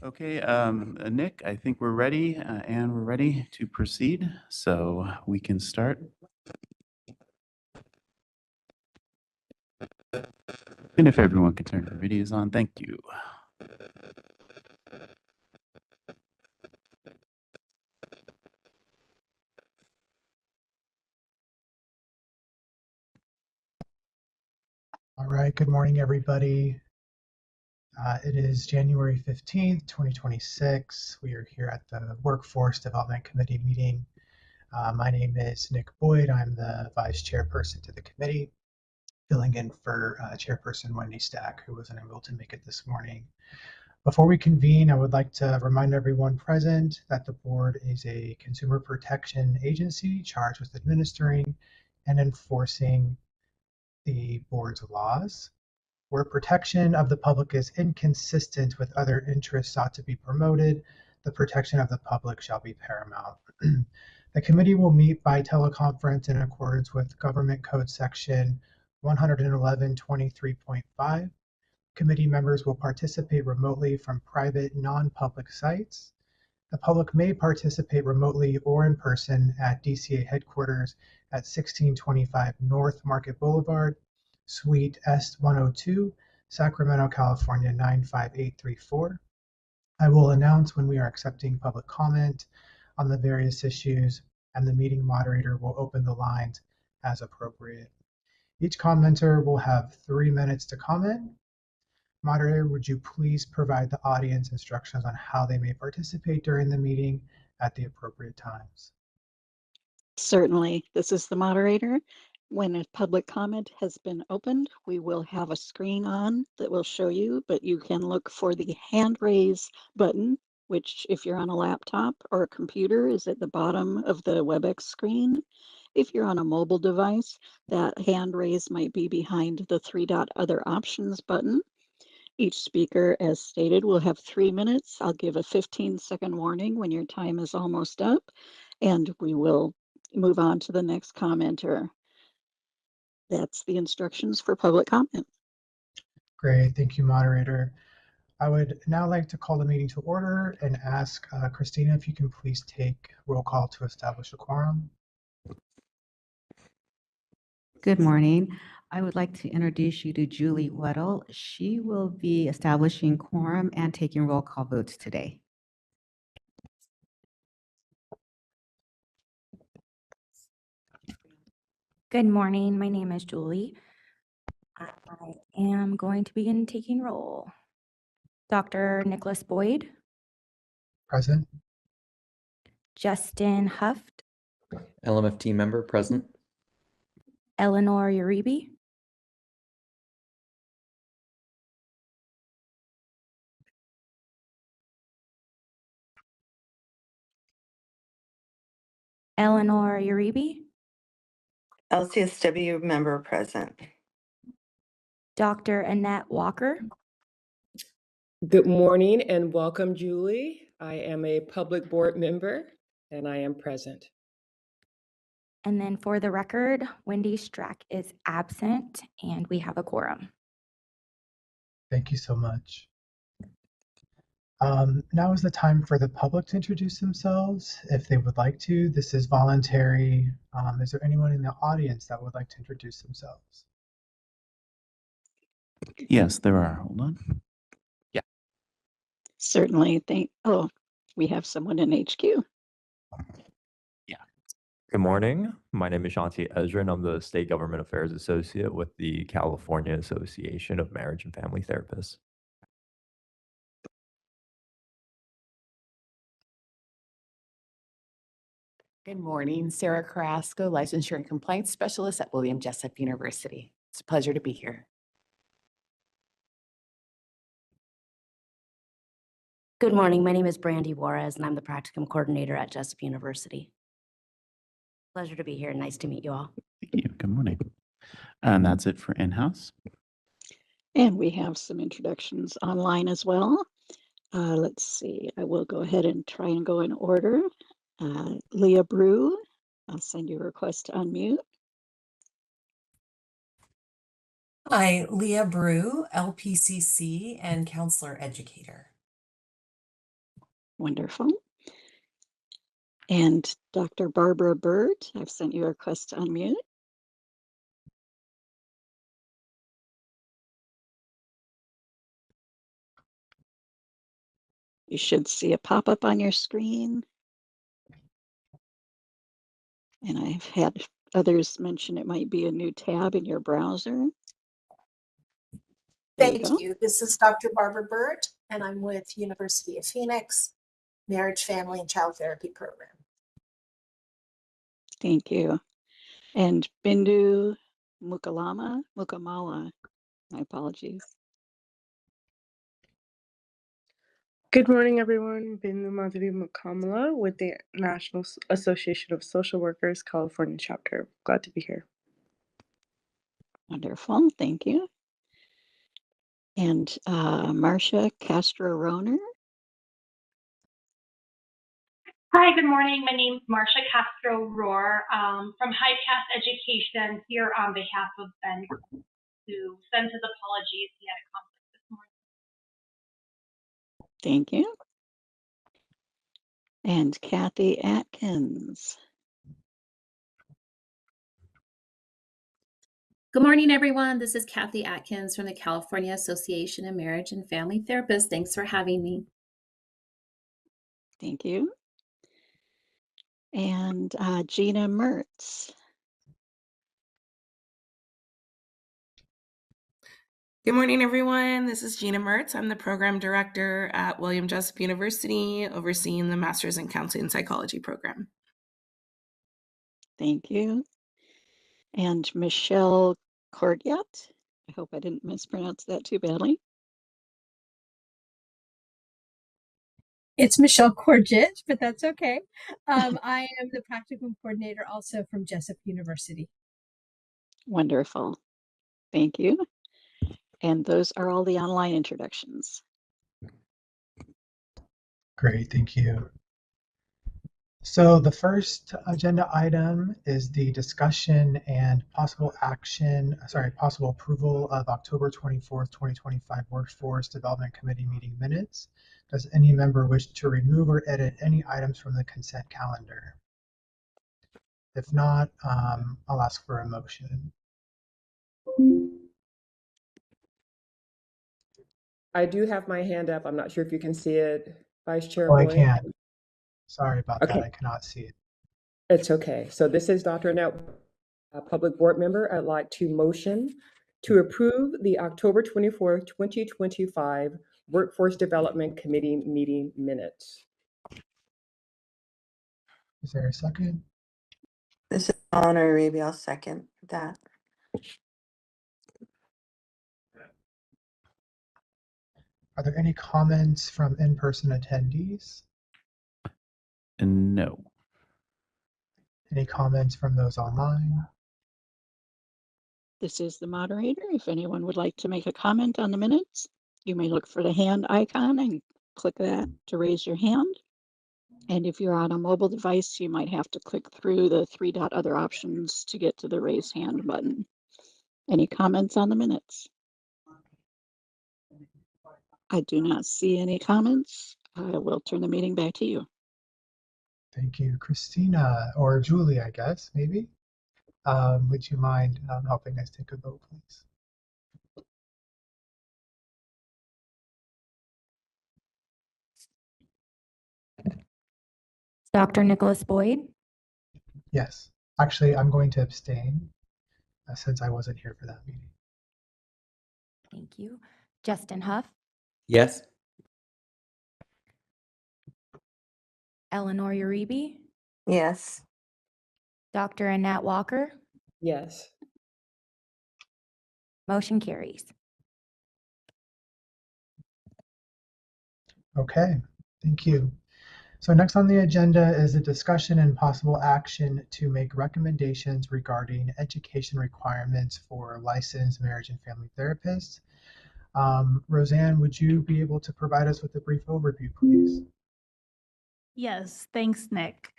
Okay, Nick, I think we're ready, and we're ready to proceed, so we can start. And if everyone could turn their videos on, thank you. All right, good morning, everybody. It is January 15th, 2026. We are here at the Workforce Development Committee meeting. My name is Nick Boyd. I'm the Vice Chairperson to the committee, filling in for Chairperson Wendy Stack, who wasn't able to make it this morning. Before we convene, I would like to remind everyone present that the board is a consumer protection agency charged with administering and enforcing the board's laws. Where protection of the public is inconsistent with other interests sought to be promoted, the protection of the public shall be paramount. The committee will meet by teleconference in accordance with Government Code Section 111.23.5. Committee members will participate remotely from private, non-public sites. The public may participate remotely or in person at DCA headquarters at 1625 North Market Boulevard, Suite S102, Sacramento, California 95834. I will announce when we are accepting public comment on the various issues, and the meeting moderator will open the lines as appropriate. Each commenter will have 3 minutes to comment. Moderator, would you please provide the audience instructions on how they may participate during the meeting at the appropriate times? Certainly. This is the moderator. When a public comment has been opened, we will have a screen on that will show you, but you can look for the hand raise button, which if you're on a laptop or a computer is at the bottom of the WebEx screen. If you're on a mobile device, that hand raise might be behind the 3-dot other options button. Each speaker, as stated, will have 3 minutes. I'll give a 15-second warning when your time is almost up, and we will move on to the next commenter. That's the instructions for public comment. Great, thank you, moderator. I would now like to call the meeting to order and ask Christina if you can please take roll call to establish a quorum. Good morning. I would like to introduce you to Julie Weddle. She will be establishing quorum and taking roll call votes today. Good morning. My name is Julie. I am going to begin taking roll. Dr. Nicholas Boyd, Present. Justin Huft, LMFT member present. Eleanor Uribe, Eleanor Uribe, LCSW member present. Dr. Annette Walker, Good morning and welcome, Julie. I am a public board member and I am present. and then for the record, Wendy Strack is absent and we have a quorum. Thank you so much. Now is the time for the public to introduce themselves if they would like to. This is voluntary. Is there anyone in the audience that would like to introduce themselves? Yes, there are. Hold on. Certainly. We have someone in HQ. Good morning. My name is Shanti Ezra, and I'm the State Government Affairs Associate with the California Association of Marriage and Family Therapists. Good morning, Sarah Carrasco, Licensure and Compliance Specialist at William Jessup University. It's a pleasure to be here. Good morning. My name is Brandy Juarez, and I'm the Practicum Coordinator at Jessup University. Pleasure to be here. Nice to meet you all. Thank you. Good morning. And that's it for in-house. And we have some introductions online as well. Let's see. I will go ahead and try and go in order. Leah Brew, I'll send you a request to unmute. Hi, Leah Brew, LPCC and counselor educator. Wonderful. And Dr. Barbara Bird, I've sent you a request to unmute. You should see a pop-up on your screen. And I've had others mention it might be a new tab in your browser. There you Thank go. you. This is Dr. Barbara Bird, and I'm with University of Phoenix Marriage, Family, and Child Therapy Program. Thank you. And Bindu Mukamala, my apologies. Good morning, everyone. Bindu Madhavi Mukamala with the National Association of Social Workers, California chapter. Glad to be here. Wonderful, thank you. And Marcia Castro-Roner. Hi, good morning. My name is Marcia Castro-Rohr from High Path Education here on behalf of Ben, who sends his apologies. He had a conflict this morning. Thank you. And Kathy Atkins. Good morning, everyone. This is Kathy Atkins from the California Association of Marriage and Family Therapists. Thanks for having me. Thank you. And Gina Mertz. Good morning, everyone. This is Gina Mertz. I'm the program director at William Jessup University, overseeing the Master's in Counseling and Psychology program. Thank you. And Michelle Cordiat. I hope I didn't mispronounce that too badly. It's Michelle Cordiat, but that's okay. I am the practicum coordinator also from Jessup University. Wonderful. Thank you. And those are all the online introductions. Great, thank you. So the first agenda item is the discussion and possible approval of October 24th, 2025 Workforce Development Committee meeting minutes. Does any member wish to remove or edit any items from the consent calendar? If not, I'll ask for a motion. I do have my hand up. I'm not sure if you can see it, Vice Chair Oh, I Boyd. can. Sorry about Okay. that. I cannot see it. It's okay. So this is Dr. Annette, a public board member. I'd like to motion to approve the October 24th, 2025 Workforce Development Committee meeting minutes. Is there a second? This is Honor Arabi. I'll second that. Are there any comments from in-person attendees? No. Any comments from those online? This is the moderator. If anyone would like to make a comment on the minutes, you may look for the hand icon and click that to raise your hand. And if you're on a mobile device, you might have to click through the three-dot other options to get to the raise hand button. Any comments on the minutes? I do not see any comments. I will turn the meeting back to you. Thank you, Christina, or Julie, I guess, maybe. Would you mind helping us take a vote, please? Dr. Nicholas Boyd. Yes. Actually, I'm going to abstain since I wasn't here for that meeting. Thank you. Justin Huff. Yes. Eleanor Uribe. Yes. Dr. Annette Walker. Yes. Motion carries. Okay, thank you. So next on the agenda is a discussion and possible action to make recommendations regarding education requirements for licensed marriage and family therapists. Roseanne, would you be able to provide us with a brief overview, please? Yes, thanks, Nick.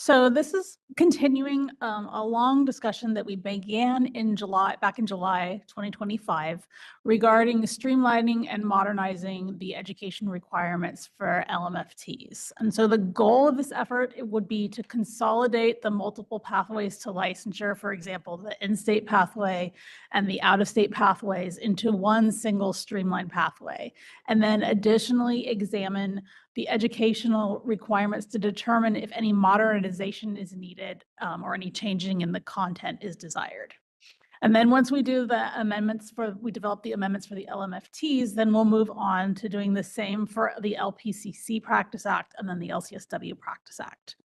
So this is continuing a long discussion that we began back in July 2025, regarding streamlining and modernizing the education requirements for LMFTs. And so the goal of this effort, it would be to consolidate the multiple pathways to licensure, for example, the in-state pathway and the out-of-state pathways, into one single streamlined pathway. And then additionally examine the educational requirements to determine if any modernization is needed or any changing in the content is desired. And then once we do the amendments we develop the amendments for the LMFTs, then we'll move on to doing the same for the LPCC Practice Act and then the LCSW Practice Act.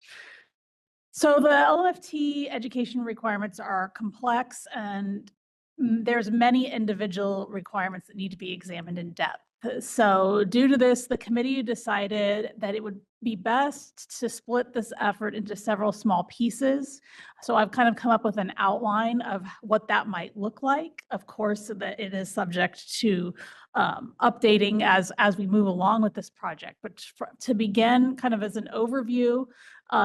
So the LMFT education requirements are complex, and there's many individual requirements that need to be examined in depth. So due to this, the committee decided that it would be best to split this effort into several small pieces. So I've kind of come up with an outline of what that might look like. Of course, that it is subject to updating as we move along with this project. But to begin, kind of as an overview,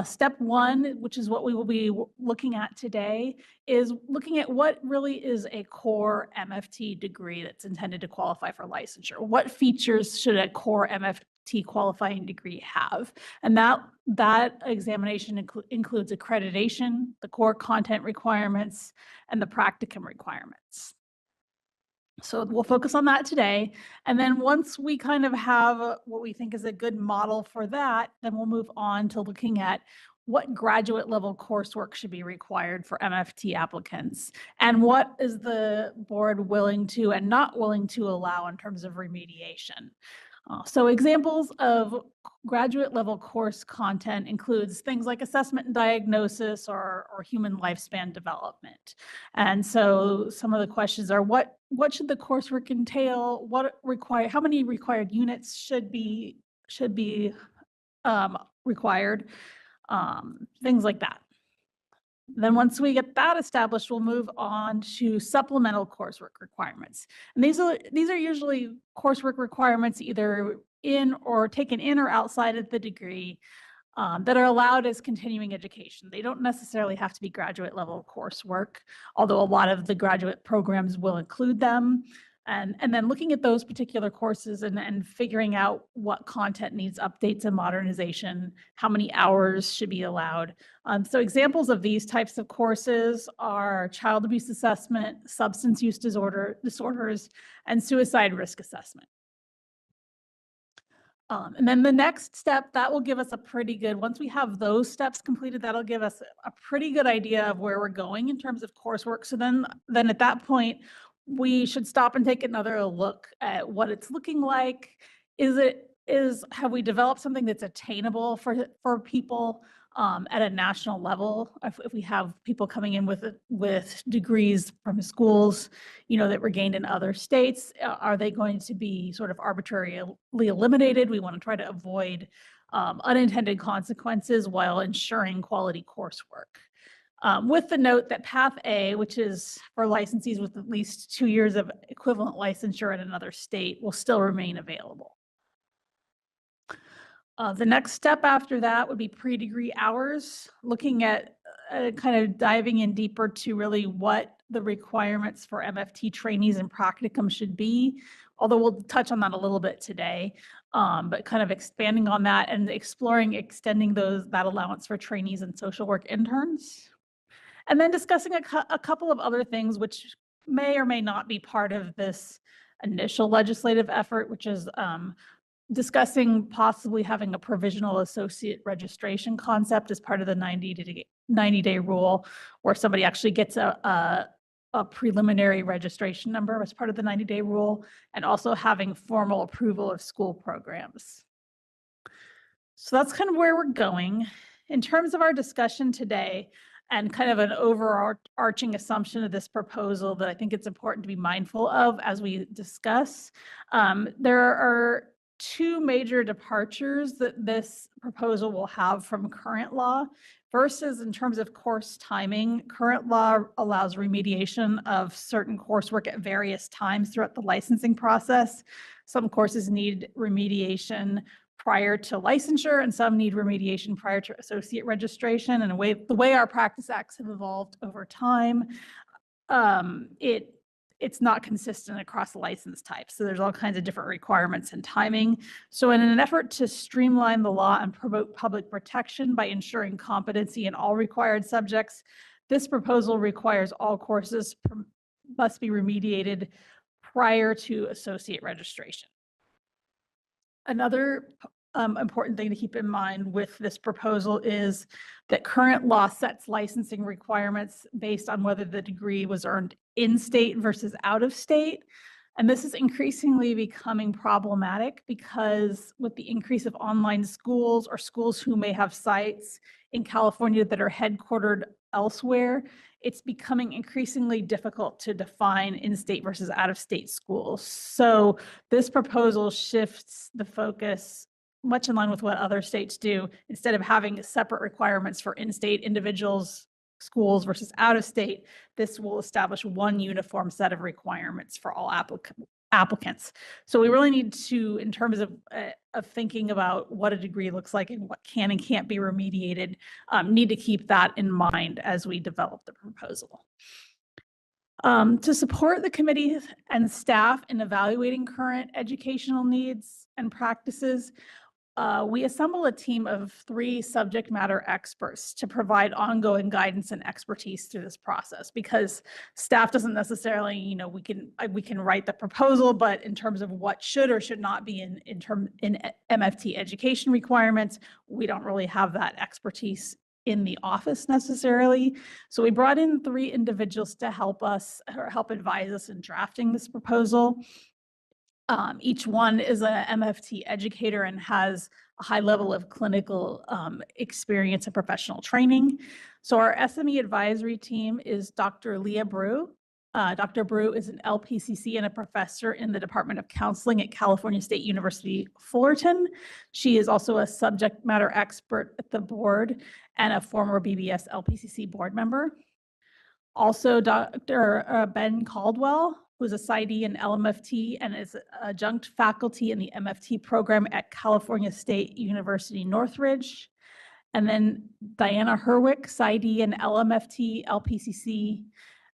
step one, which is what we will be looking at today, is looking at what really is a core MFT degree that's intended to qualify for licensure. What features should a core MFT qualifying degree have? And that examination includes accreditation, the core content requirements, and the practicum requirements. So we'll focus on that today. And then once we kind of have what we think is a good model for that, then we'll move on to looking at what graduate level coursework should be required for MFT applicants, and what is the board willing to and not willing to allow in terms of remediation. So examples of graduate level course content includes things like assessment and diagnosis or human lifespan development. And so some of the questions are what should the coursework entail? How many required units should be required? Things like that. Then once we get that established, we'll move on to supplemental coursework requirements. And these are usually coursework requirements either taken in or outside of the degree that are allowed as continuing education. They don't necessarily have to be graduate level coursework, although a lot of the graduate programs will include them. And then looking at those particular courses and figuring out what content needs updates and modernization, how many hours should be allowed. So examples of these types of courses are child abuse assessment, substance use disorders, and suicide risk assessment. And then the next step, that will give us a pretty good, once we have those steps completed, that'll give us a pretty good idea of where we're going in terms of coursework. So then at that point, we should stop and take another look at what it's looking like. Have we developed something that's attainable for people at a national level? If we have people coming in with degrees from schools, that were gained in other states, are they going to be sort of arbitrarily eliminated? We want to try to avoid unintended consequences while ensuring quality coursework. With the note that Path A, which is for licensees with at least 2 years of equivalent licensure in another state, will still remain available. The next step after that would be pre-degree hours, looking at kind of diving in deeper to really what the requirements for MFT trainees and practicum should be, although we'll touch on that a little bit today, but kind of expanding on that and exploring extending that allowance for trainees and social work interns. And then discussing a couple of other things which may or may not be part of this initial legislative effort, which is discussing possibly having a provisional associate registration concept as part of the 90-day rule, where somebody actually gets a preliminary registration number as part of the 90-day rule, and also having formal approval of school programs. So that's kind of where we're going. In terms of our discussion today, and kind of an overarching assumption of this proposal that I think it's important to be mindful of as we discuss, there are two major departures that this proposal will have from current law. First is in terms of course timing. Current law allows remediation of certain coursework at various times throughout the licensing process. Some courses need remediation prior to licensure, and some need remediation prior to associate registration. And the way our practice acts have evolved over time, it's not consistent across license types. So there's all kinds of different requirements and timing. So in an effort to streamline the law and promote public protection by ensuring competency in all required subjects, this proposal requires all courses must be remediated prior to associate registration. Another important thing to keep in mind with this proposal is that current law sets licensing requirements based on whether the degree was earned in state versus out of state. And this is increasingly becoming problematic because with the increase of online schools or schools who may have sites in California that are headquartered elsewhere, it's becoming increasingly difficult to define in-state versus out-of-state schools. So this proposal shifts the focus much in line with what other states do. Instead of having separate requirements for in-state individuals, schools versus out-of-state, this will establish one uniform set of requirements for all applicants. So we really need to, in terms of thinking about what a degree looks like and what can and can't be remediated, need to keep that in mind as we develop the proposal. To support the committee and staff in evaluating current educational needs and practices, we assemble a team of 3 subject matter experts to provide ongoing guidance and expertise through this process, because staff doesn't necessarily, we can write the proposal, but in terms of what should or should not be in MFT education requirements, we don't really have that expertise in the office necessarily. So we brought in 3 individuals to help us or help advise us in drafting this proposal. Each one is an MFT educator and has a high level of clinical experience and professional training. So our SME advisory team is Dr. Leah Brew. Dr. Brew is an LPCC and a professor in the Department of Counseling at California State University, Fullerton. She is also a subject matter expert at the board and a former BBS LPCC board member. Also, Dr. Ben Caldwell, who's a PsyD in LMFT and is adjunct faculty in the MFT program at California State University, Northridge. And then Diana Herwick, PsyD in LMFT, LPCC,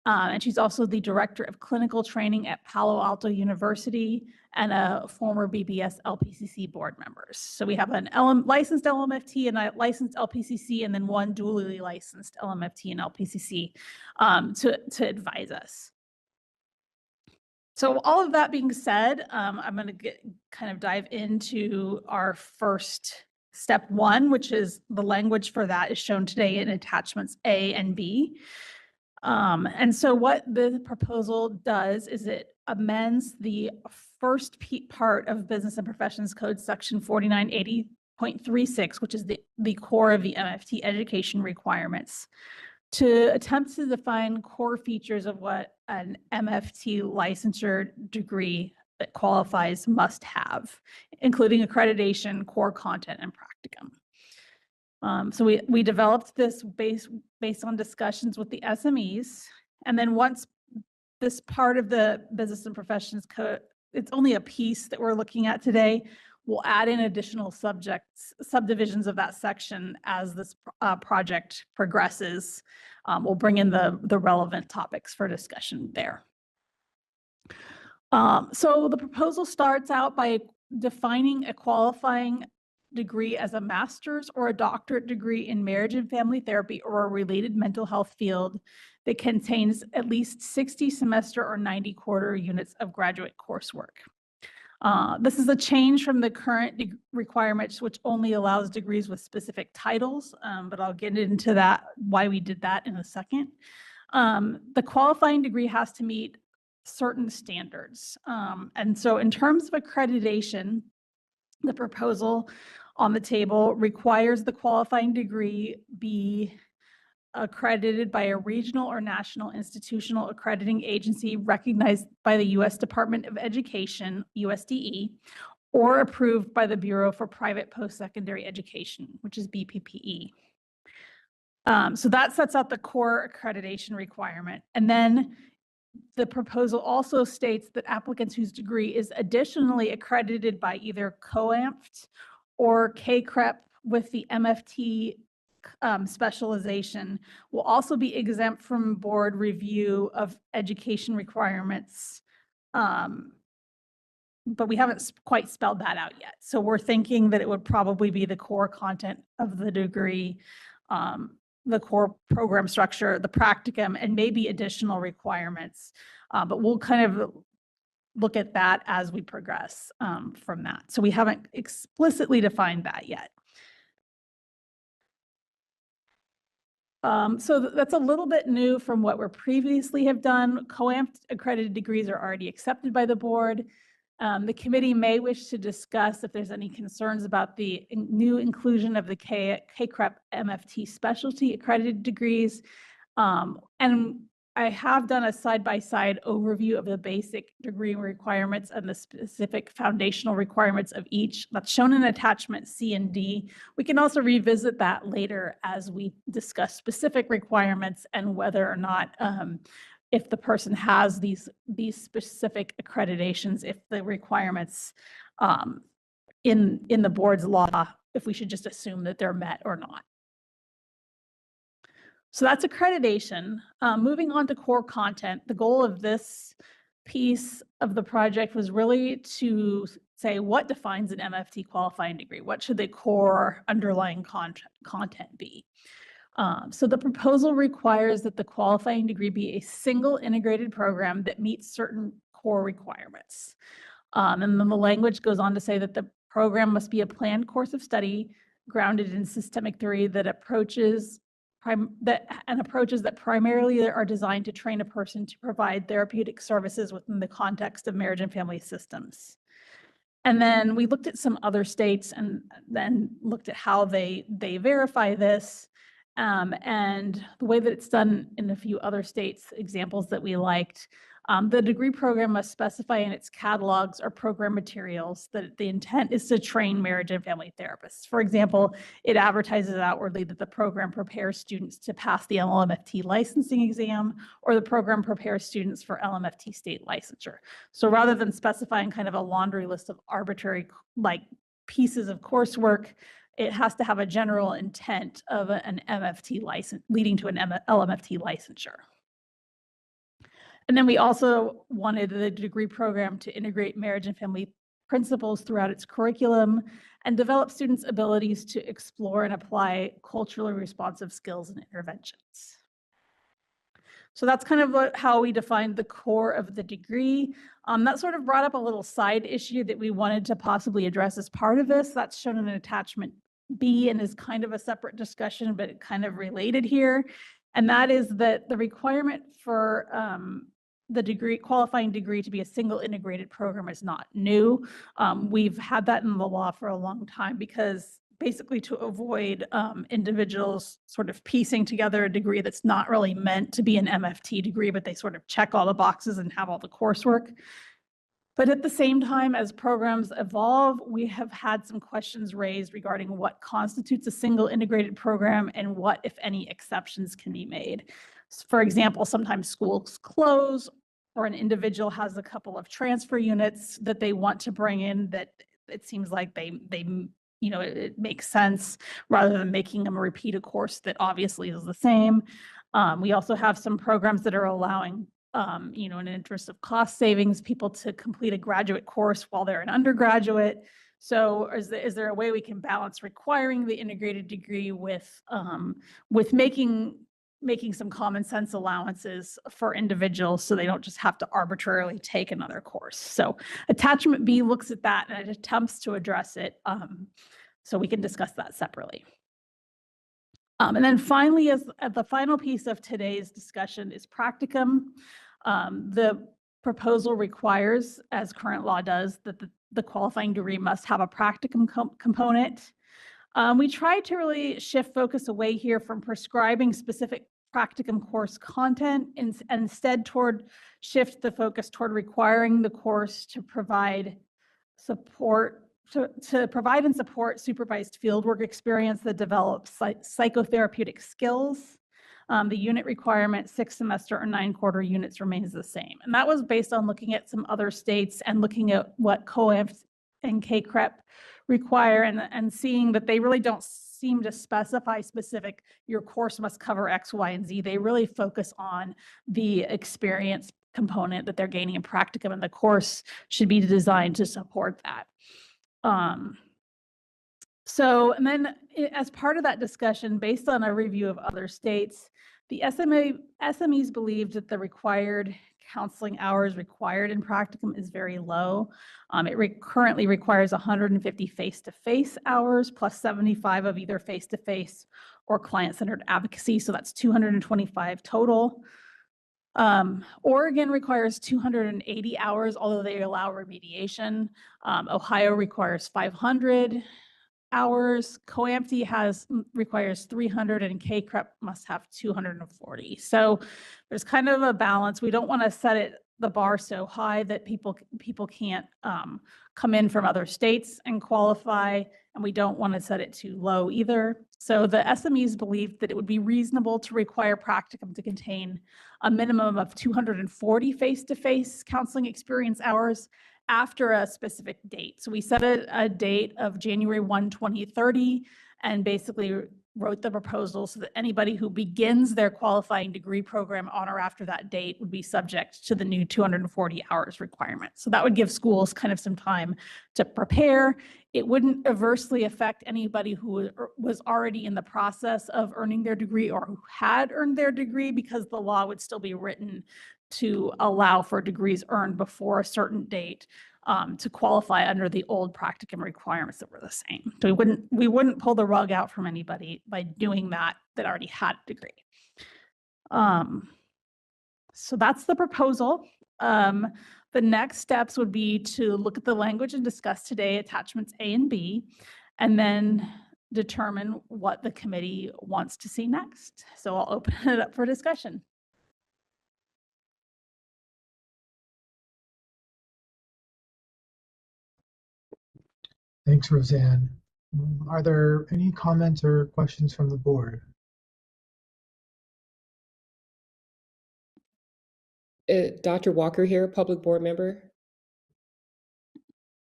and she's also the director of clinical training at Palo Alto University and a former BBS LPCC board members. So we have an licensed LMFT and a licensed LPCC, and then one dually licensed LMFT and LPCC to advise us. So all of that being said, I'm going to kind of dive into our first step 1, which is the language for that is shown today in attachments A and B. And so what the proposal does is it amends the first part of Business and Professions Code section 4980.36, which is the core of the MFT education requirements, to attempt to define core features of what an MFT licensure degree that qualifies must have, including accreditation, core content, and practicum. So we developed this based on discussions with the SMEs. And then once this part of the Business and Professions Code, it's only a piece that we're looking at today, we'll add in additional subdivisions of that section as this project progresses. We'll bring in the relevant topics for discussion there. So the proposal starts out by defining a qualifying degree as a master's or a doctorate degree in marriage and family therapy or a related mental health field that contains at least 60 semester or 90 quarter units of graduate coursework. This is a change from the current requirements, which only allows degrees with specific titles, but I'll get into that, why we did that in a second. The qualifying degree has to meet certain standards. And so in terms of accreditation, the proposal on the table requires the qualifying degree be accredited by a regional or national institutional accrediting agency recognized by the U.S. Department of Education, USDE, or approved by the Bureau for Private Post-Secondary Education, which is BPPE. So that sets out the core accreditation requirement. And then the proposal also states that applicants whose degree is additionally accredited by either COAMPT or K-CREP with the MFT specialization will also be exempt from board review of education requirements. But we haven't quite spelled that out yet. So we're thinking that it would probably be the core content of the degree, the core program structure, the practicum, and maybe additional requirements. But we'll kind of look at that as we progress from that. So we haven't explicitly defined that yet. So that's a little bit new from what we previously have done. COAMP accredited degrees are already accepted by the board. The committee may wish to discuss if there's any concerns about the new inclusion of the K-CREP MFT specialty accredited degrees. And I have done a side-by-side overview of the basic degree requirements and the specific foundational requirements of each. That's shown in attachment C and D. We can also revisit that later as we discuss specific requirements and whether or not if the person has these specific accreditations, if the requirements in the board's law, if we should just assume that they're met or not. So that's accreditation. Moving on to core content, the goal of this piece of the project was really to say what defines an MFT qualifying degree? What should the core underlying content be? So the proposal requires that the qualifying degree be a single integrated program that meets certain core requirements. And then the language goes on to say that the program must be a planned course of study grounded in systemic theory that approaches that primarily are designed to train a person to provide therapeutic services within the context of marriage and family systems. And then we looked at some other states and then looked at how they verify this. And the way that it's done in a few other states, examples that we liked, the degree program must specify in its catalogs or program materials that the intent is to train marriage and family therapists. For example, it advertises outwardly that the program prepares students to pass the LMFT licensing exam, or the program prepares students for LMFT state licensure. So rather than specifying kind of a laundry list of arbitrary pieces of coursework, it has to have a general intent of an MFT license leading to an LMFT licensure. And then we also wanted the degree program to integrate marriage and family principles throughout its curriculum and develop students' abilities to explore and apply culturally responsive skills and interventions. So that's kind of how we defined the core of the degree. That sort of brought up a little side issue that we wanted to possibly address as part of this. That's shown in attachment B and is kind of a separate discussion, but it kind of related here. And that is that the requirement for the qualifying degree to be a single integrated program is not new. We've had that in the law for a long time because basically to avoid individuals sort of piecing together a degree that's not really meant to be an MFT degree, but they sort of check all the boxes and have all the coursework. But at the same time, as programs evolve, we have had some questions raised regarding what constitutes a single integrated program and what, if any, exceptions can be made. For example, sometimes schools close or an individual has a couple of transfer units that they want to bring in that it seems like it makes sense rather than making them repeat a course that obviously is the same. We also have some programs that are allowing in an interest of cost savings, people to complete a graduate course while they're an undergraduate. So is there a way we can balance requiring the integrated degree with making some common sense allowances for individuals so they don't just have to arbitrarily take another course? So attachment B looks at that and it attempts to address it. So we can discuss that separately. And then finally, as the final piece of today's discussion is practicum. The proposal requires, as current law does, that the qualifying degree must have a practicum component. We tried to really shift focus away here from prescribing specific practicum course content and instead shift the focus toward requiring the course to provide support to provide and support supervised fieldwork experience that develops psychotherapeutic skills. The unit requirement, 6 semester or 9 quarter units, remains the same. And that was based on looking at some other states and looking at what COAMP and K-CREP require, and seeing that they really don't seem to specify specific, your course must cover X, Y, and Z. They really focus on the experience component that they're gaining in practicum, and the course should be designed to support that. And then as part of that discussion, based on a review of other states, the SMEs believed that the required counseling hours required in practicum is very low. It currently requires 150 face-to-face hours plus 75 of either face-to-face or client-centered advocacy. So that's 225 total. Oregon requires 280 hours, although they allow remediation. Ohio requires 500 hours. COAMFTE requires 300 and KCREP must have 240. So there's kind of a balance. We don't want to set the bar so high that people can't come in from other states and qualify, and we don't want to set it too low either. So the SMEs believed that it would be reasonable to require practicum to contain a minimum of 240 face-to-face counseling experience hours after a specific date. So we set a date of January 1, 2030, and basically wrote the proposal so that anybody who begins their qualifying degree program on or after that date would be subject to the new 240 hours requirement. So that would give schools kind of some time to prepare. It wouldn't adversely affect anybody who was already in the process of earning their degree or who had earned their degree, because the law would still be written to allow for degrees earned before a certain date to qualify under the old practicum requirements that were the same. So we wouldn't pull the rug out from anybody by doing that already had a degree. So that's the proposal. The next steps would be to look at the language and discuss today attachments A and B, and then determine what the committee wants to see next. So I'll open it up for discussion. Thanks, Roseanne. Are there any comments or questions from the board? Dr. Walker here, public board member.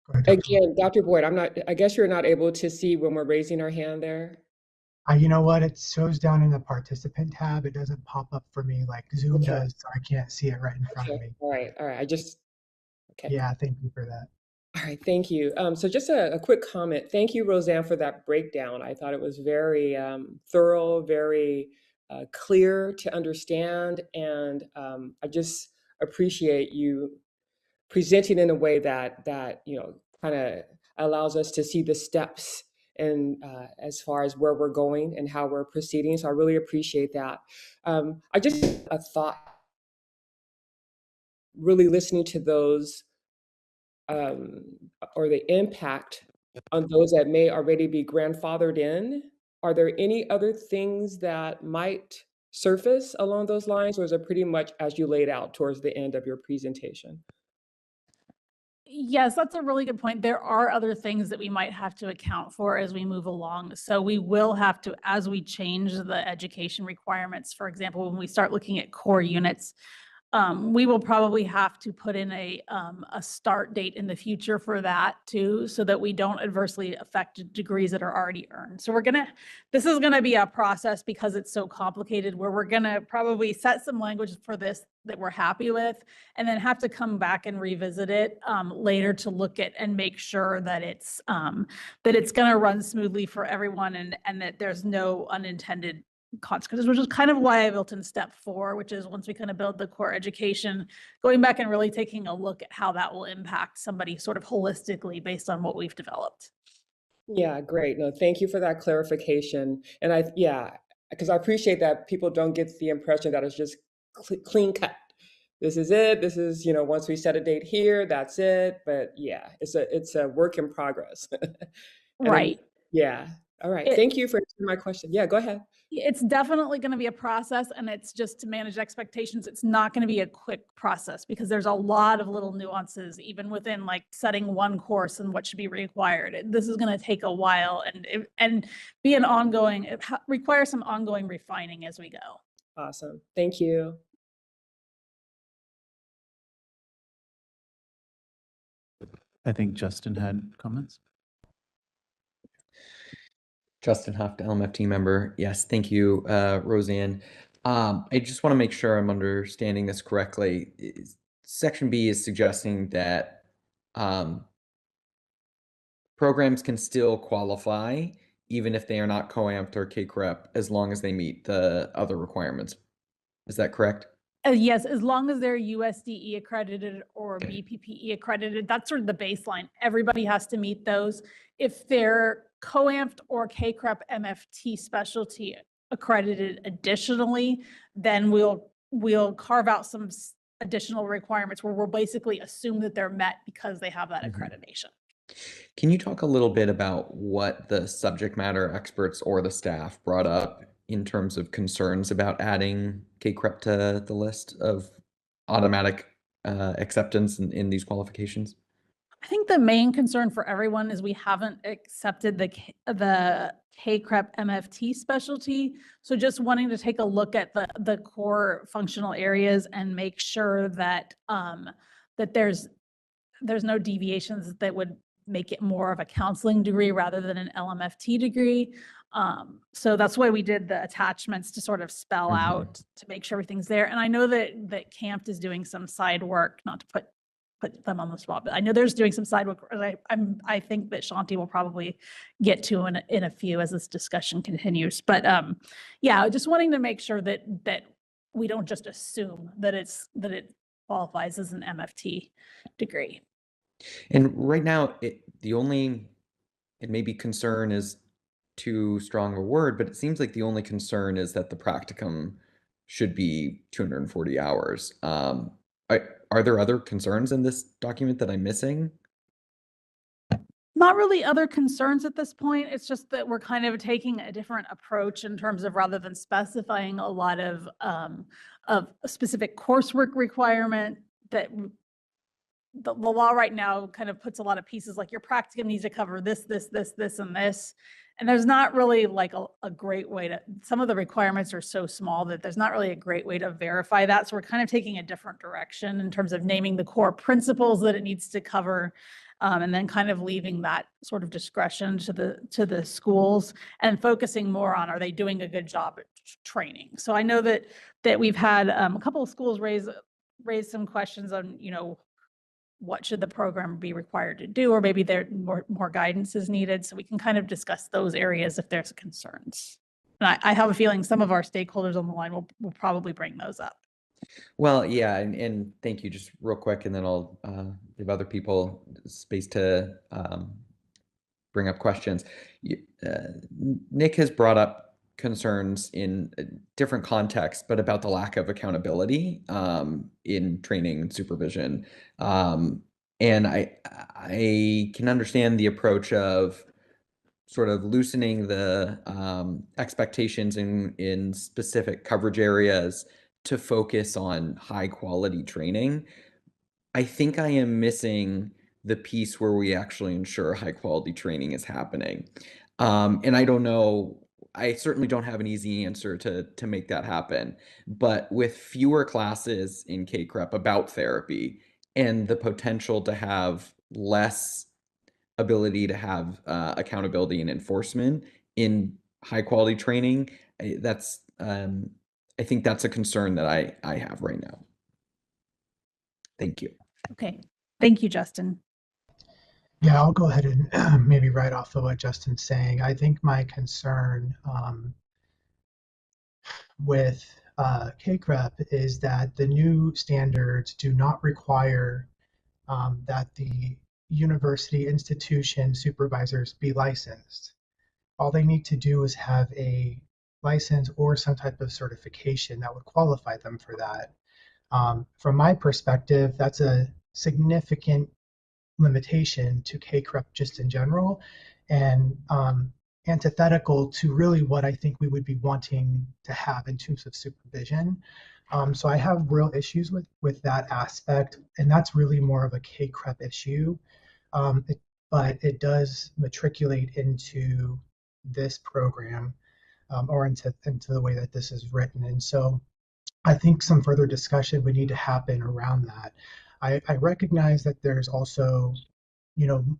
Go ahead, Dr. Again, Dr. Boyd, I guess you're not able to see when we're raising our hand there. You know what? It shows down in the participant tab. It doesn't pop up for me like Zoom Okay. does, so I can't see it right in front of me. All right. Okay. Yeah, thank you for that. All right, thank you. So just a quick comment. Thank you, Roseanne, for that breakdown. I thought it was very thorough, very clear to understand, and I just appreciate you presenting in a way that kind of allows us to see the steps and as far as where we're going and how we're proceeding. So I really appreciate that. I just a thought, really listening to those. Or the impact on those that may already be grandfathered in. Are there any other things that might surface along those lines, or is it pretty much as you laid out towards the end of your presentation? Yes, that's a really good point. There are other things that we might have to account for as we move along. So we will have to, as we change the education requirements, for example, when we start looking at core units, we will probably have to put in a start date in the future for that too, so that we don't adversely affect degrees that are already earned. So this is gonna be a process because it's so complicated, where we're gonna probably set some language for this that we're happy with, and then have to come back and revisit it later to look at and make sure that it's gonna run smoothly for everyone, and that there's no unintended consequences, which is kind of why I built in step 4, which is once we kind of build the core education, going back and really taking a look at how that will impact somebody sort of holistically based on what we've developed. Yeah, great. No, thank you for that clarification. And because I appreciate that people don't get the impression that it's just clean cut. This is it. This is, once we set a date here, that's it. But yeah, it's a work in progress. Right. All right. Thank you for answering my question. Yeah, go ahead. It's definitely going to be a process, and it's just to manage expectations. It's not going to be a quick process because there's a lot of little nuances, even within like setting one course and what should be required. This is going to take a while and be an ongoing, it requires some ongoing refining as we go. Awesome. Thank you. I think Justin had comments. Justin Huft, LMFT member. Yes, thank you, Roseanne. I just want to make sure I'm understanding this correctly. Section B is suggesting that programs can still qualify even if they are not COAMPed or CACREP as long as they meet the other requirements. Is that correct? Yes, as long as they're USDE accredited or BPPE accredited, that's sort of the baseline. Everybody has to meet those. If they're COAMPed or CACREP MFT specialty accredited additionally, then we'll carve out some additional requirements where we'll basically assume that they're met because they have that accreditation. Can you talk a little bit about what the subject matter experts or the staff brought up in terms of concerns about adding CACREP to the list of automatic acceptance in these qualifications? I think the main concern for everyone is we haven't accepted the CACREP MFT specialty. So just wanting to take a look at the core functional areas and make sure that that there's no deviations that would make it more of a counseling degree rather than an LMFT degree. So that's why we did the attachments to sort of spell out to make sure everything's there. And I know that CAMPT is doing some side work, not to put them on the spot, but I know there's doing some side work. I think that Shanti will probably get to in a few as this discussion continues. But yeah, just wanting to make sure that we don't just assume that it qualifies as an MFT degree. And right now, the only, it may be concern is too strong a word, but it seems like the only concern is that the practicum should be 240 hours. Are there other concerns in this document that I'm missing? Not really other concerns at this point. It's just that we're kind of taking a different approach in terms of rather than specifying a lot of a specific coursework requirement that the law right now kind of puts a lot of pieces like your practicum needs to cover this, this, this, this, and this. And there's not really like a great way to, some of the requirements are so small that there's not really a great way to verify that. So we're kind of taking a different direction in terms of naming the core principles that it needs to cover. And then kind of leaving that sort of discretion to the schools and focusing more on, are they doing a good job at training? So I know that we've had a couple of schools raise some questions on, what should the program be required to do, or maybe there more guidance is needed. So we can kind of discuss those areas if there's concerns. And I have a feeling some of our stakeholders on the line will probably bring those up. Well, yeah, and thank you. Just real quick, and then I'll give other people space to bring up questions. Nick has brought up concerns in different contexts, but about the lack of accountability in training and supervision. And I can understand the approach of sort of loosening the expectations in specific coverage areas to focus on high quality training. I think I am missing the piece where we actually ensure high quality training is happening. And I don't know, I certainly don't have an easy answer to make that happen, but with fewer classes in CACREP about therapy and the potential to have less ability to have accountability and enforcement in high quality training, that's I think that's a concern that I have right now. Thank you. Okay, thank you, Justin. Yeah, I'll go ahead and maybe right off of what Justin's saying. I think my concern with CACREP is that the new standards do not require that the university institution supervisors be licensed. All they need to do is have a license or some type of certification that would qualify them for that. From my perspective, that's a significant limitation to CACREP just in general, and antithetical to really what I think we would be wanting to have in terms of supervision. So I have real issues with that aspect, and that's really more of a CACREP issue. But it does matriculate into this program or into the way that this is written. And so I think some further discussion would need to happen around that. I recognize that there's also,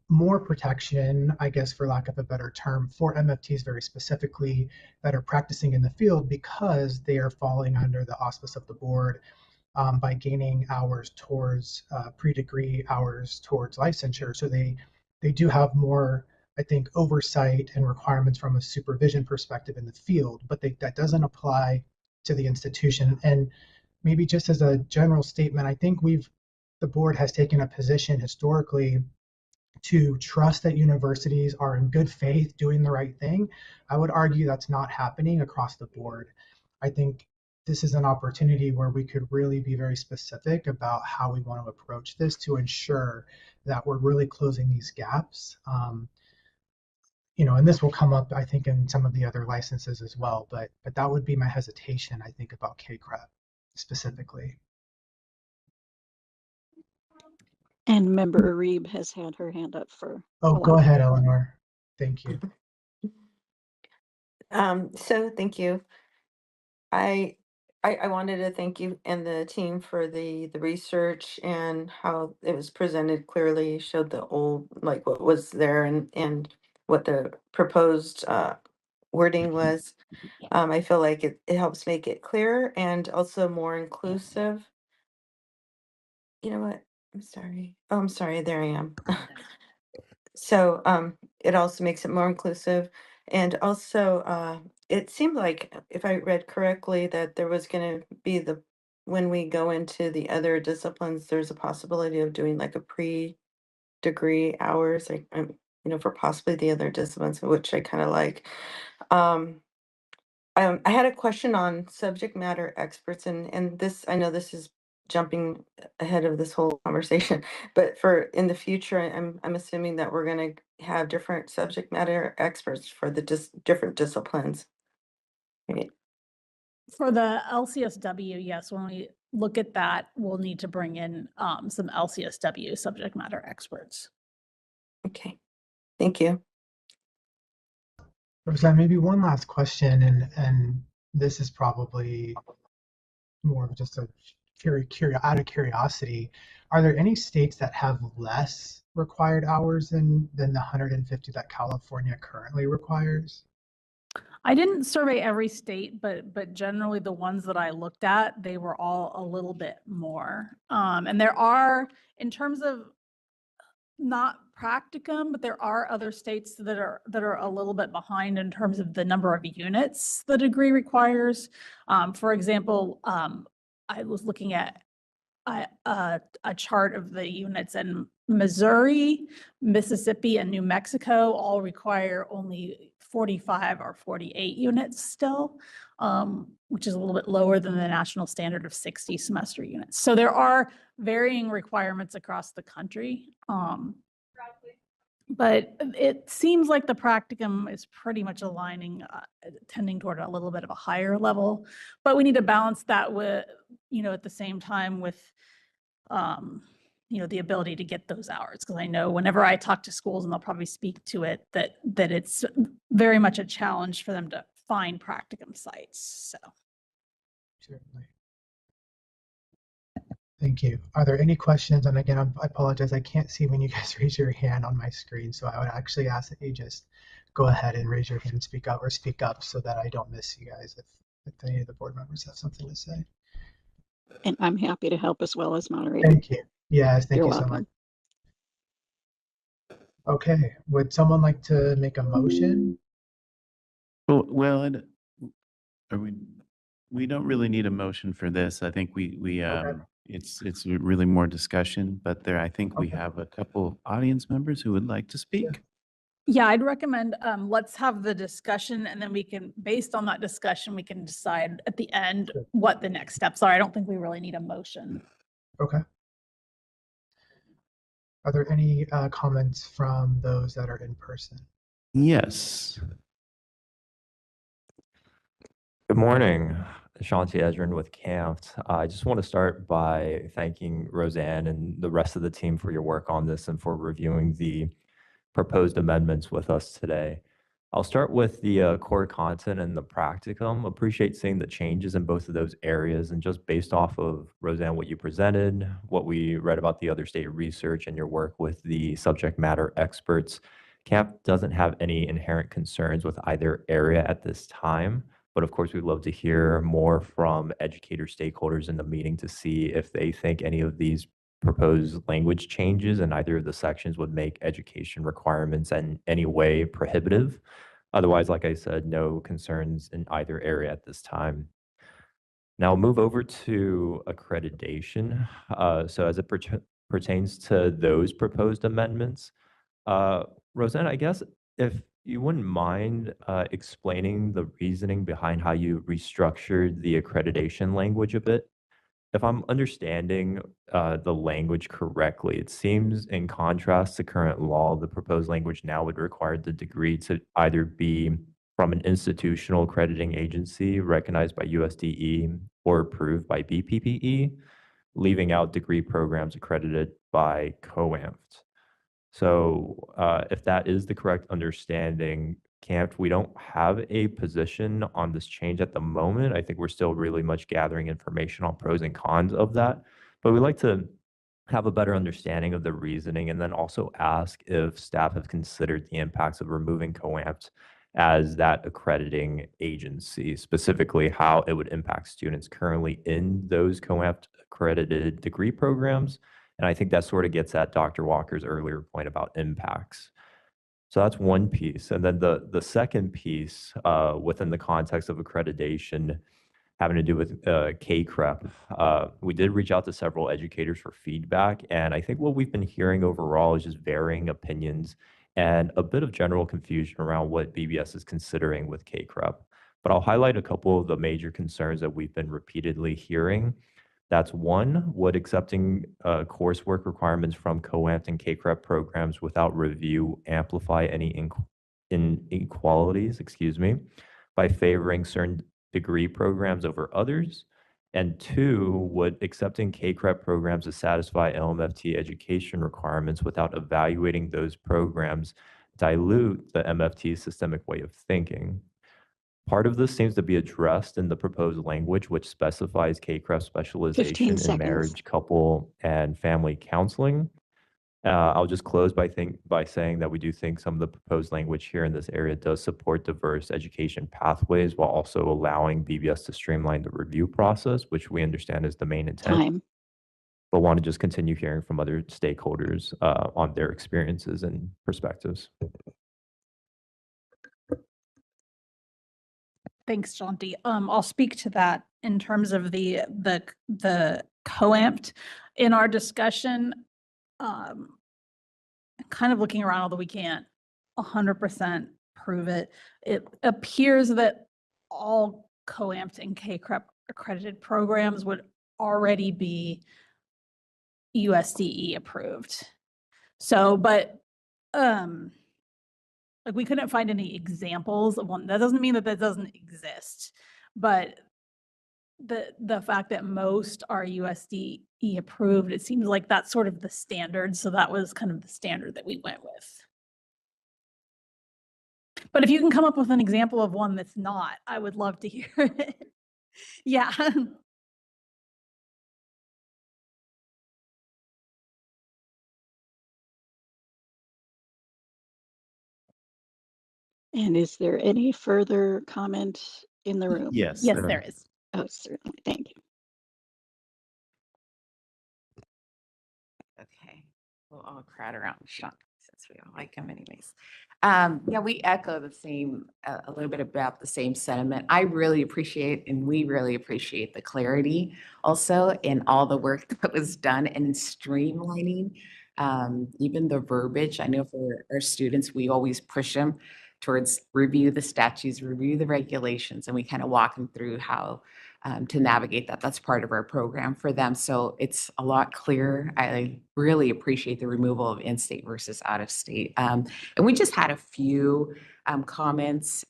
more protection, I guess, for lack of a better term, for MFTs very specifically that are practicing in the field because they are falling under the auspice of the board by gaining hours towards pre-degree hours towards licensure. So they do have more, I think, oversight and requirements from a supervision perspective in the field, but that doesn't apply to the institution. And maybe just as a general statement, I think the board has taken a position historically to trust that universities are in good faith doing the right thing. I would argue that's not happening across the board. I think this is an opportunity where we could really be very specific about how we want to approach this to ensure that we're really closing these gaps. And this will come up, I think, in some of the other licenses as well, but that would be my hesitation, I think, about KCREP specifically. And Member Reeb has had her hand up for. Oh, go ahead, Eleanor. Thank you. So thank you. I wanted to thank you and the team for the research and how it was presented clearly, showed the old, like what was there and what the proposed wording was. I feel like it helps make it clearer and also more inclusive. You know what? I'm sorry. Oh, I'm sorry. There I am. So it also makes it more inclusive. And also, it seemed like, if I read correctly, that there was going to be when we go into the other disciplines, there's a possibility of doing like a pre-degree hours, for possibly the other disciplines, which I kind of like. I had a question on subject matter experts, and this, I know this is jumping ahead of this whole conversation, but for in the future, I'm assuming that we're going to have different subject matter experts for the different disciplines. Right? For the LCSW, yes, when we look at that, we'll need to bring in some LCSW subject matter experts. Okay, thank you. Roseanne, maybe one last question, and this is probably more of just a out of curiosity. Are there any states that have less required hours than the 150 that California currently requires? I didn't survey every state, but generally the ones that I looked at, they were all a little bit more. And there are, in terms of not practicum, but there are other states that are a little bit behind in terms of the number of units the degree requires. For example, I was looking at a chart of the units, and Missouri, Mississippi, and New Mexico all require only 45 or 48 units still, which is a little bit lower than the national standard of 60 semester units. So there are varying requirements across the country. But it seems like the practicum is pretty much aligning, tending toward a little bit of a higher level. But we need to balance that with, at the same time with, the ability to get those hours. Because I know whenever I talk to schools, and they'll probably speak to it, that it's very much a challenge for them to find practicum sites. So. Certainly. Thank you. Are there any questions? And again, I apologize. I can't see when you guys raise your hand on my screen. So I would actually ask that you just go ahead and raise your hand and speak up so that I don't miss you guys if any of the board members have something to say. And I'm happy to help as well as moderator. Thank you. Yes, thank You're you welcome. so much. Okay, would someone like to make a motion? Well, we don't really need a motion for this. I think it's really more discussion, but I think we have a couple audience members who would like to speak. Yeah, I'd recommend let's have the discussion, and then we can, based on that discussion, we can decide at the end what the next steps are. I don't think we really need a motion. Okay. Are there any comments from those that are in person? Yes. Good morning, Shanti Ezrin with CAMPT. I just want to start by thanking Roseanne and the rest of the team for your work on this and for reviewing the proposed amendments with us today. I'll start with the core content and the practicum. Appreciate seeing the changes in both of those areas. And just based off of, Roseanne, what you presented, what we read about the other state research and your work with the subject matter experts, CAMP doesn't have any inherent concerns with either area at this time. But of course, we'd love to hear more from educator stakeholders in the meeting to see if they think any of these proposed language changes in either of the sections would make education requirements in any way prohibitive. Otherwise, like I said, no concerns in either area at this time. Now move over to accreditation. So as it pertains to those proposed amendments, Roseanne, I guess if you wouldn't mind explaining the reasoning behind how you restructured the accreditation language a bit. If I'm understanding the language correctly, it seems in contrast to current law, the proposed language now would require the degree to either be from an institutional accrediting agency recognized by USDE or approved by BPPE, leaving out degree programs accredited by COAMT. So if that is the correct understanding, CAMP, we don't have a position on this change at the moment. I think we're still really much gathering information on pros and cons of that. But we'd like to have a better understanding of the reasoning and then also ask if staff have considered the impacts of removing COAMT as that accrediting agency, specifically how it would impact students currently in those COAMT accredited degree programs. And I think that sort of gets at Dr. Walker's earlier point about impacts. So that's one piece. And then the second piece within the context of accreditation having to do with CACREP, we did reach out to several educators for feedback. And I think what we've been hearing overall is just varying opinions and a bit of general confusion around what BBS is considering with CACREP. But I'll highlight a couple of the major concerns that we've been repeatedly hearing. That's one, would accepting coursework requirements from COAMT and CACREP programs without review amplify any inequalities, by favoring certain degree programs over others? And two, would accepting CACREP programs to satisfy LMFT education requirements without evaluating those programs dilute the MFT systemic way of thinking? Part of this seems to be addressed in the proposed language, which specifies CACREP specialization in marriage, couple, and family counseling. I'll just close by saying that we do think some of the proposed language here in this area does support diverse education pathways while also allowing BBS to streamline the review process, which we understand is the main intent. But want to just continue hearing from other stakeholders on their experiences and perspectives. Thanks, Jonty. I'll speak to that in terms of the COAMT. In our discussion, kind of looking around, although we can't 100% prove it, it appears that all COAMT and CACREP accredited programs would already be USDE approved. So, but like we couldn't find any examples of one. That doesn't mean that that doesn't exist, but the fact that most are USDE approved, it seems like that's sort of the standard. So that was kind of the standard that we went with. But if you can come up with an example of one that's not, I would love to hear it. Yeah. And is there any further comment in the room? Yes. Yes, there is. Oh, certainly. Thank you. Okay, we'll all crowd around Sean since we all like him anyways. Yeah, we echo the same, a little bit about the same sentiment. I really appreciate, and we really appreciate the clarity also in all the work that was done and in streamlining even the verbiage. I know for our students, we always push them towards review the statutes, review the regulations, and we kind of walk them through how to navigate that. That's part of our program for them. So it's a lot clearer. I really appreciate the removal of in-state versus out-of-state. And we just had a few comments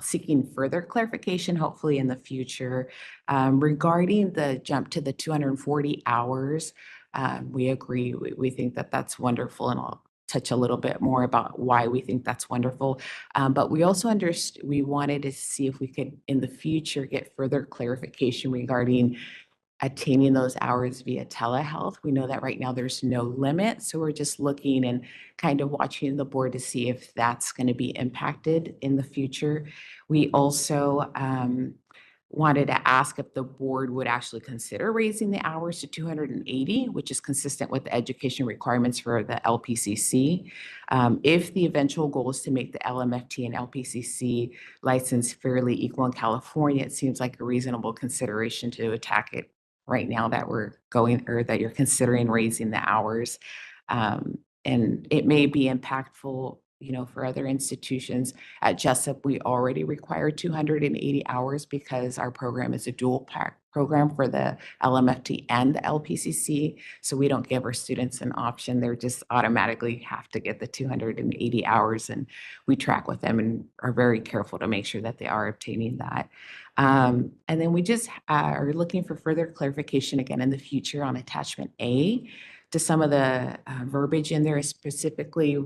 seeking further clarification, hopefully in the future, regarding the jump to the 240 hours. We agree. We think that that's wonderful, and touch a little bit more about why we think that's wonderful. But we also we wanted to see if we could, in the future, get further clarification regarding attaining those hours via telehealth. We know that right now there's no limit, so we're just looking and kind of watching the board to see if that's going to be impacted in the future. We also wanted to ask if the board would actually consider raising the hours to 280, which is consistent with the education requirements for the LPCC. If the eventual goal is to make the LMFT and LPCC license fairly equal in California, it seems like a reasonable consideration to attack it right now that we're going, or that you're considering raising the hours. And it may be impactful, you know, for other institutions. At Jessup, we already require 280 hours because our program is a dual program for the LMFT and the LPCC. So we don't give our students an option. They're just automatically have to get the 280 hours, and we track with them and are very careful to make sure that they are obtaining that. And then we just are looking for further clarification again in the future on attachment A to some of the verbiage in there, specifically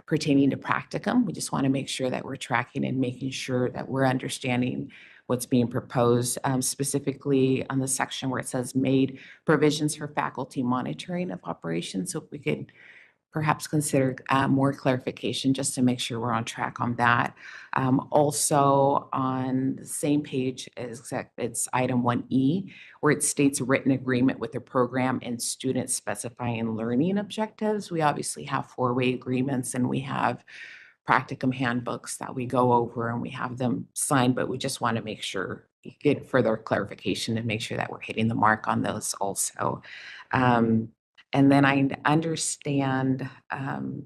pertaining to practicum. We just want to make sure that we're tracking and making sure that we're understanding what's being proposed, specifically on the section where it says made provisions for faculty monitoring of operations. So if we could perhaps consider more clarification just to make sure we're on track on that. Also on the same page as it's item 1E, where it states written agreement with the program and students specifying learning objectives. We obviously have 4-way agreements and we have practicum handbooks that we go over and we have them signed, but we just want to make sure you get further clarification and make sure that we're hitting the mark on those also. And then I understand, oh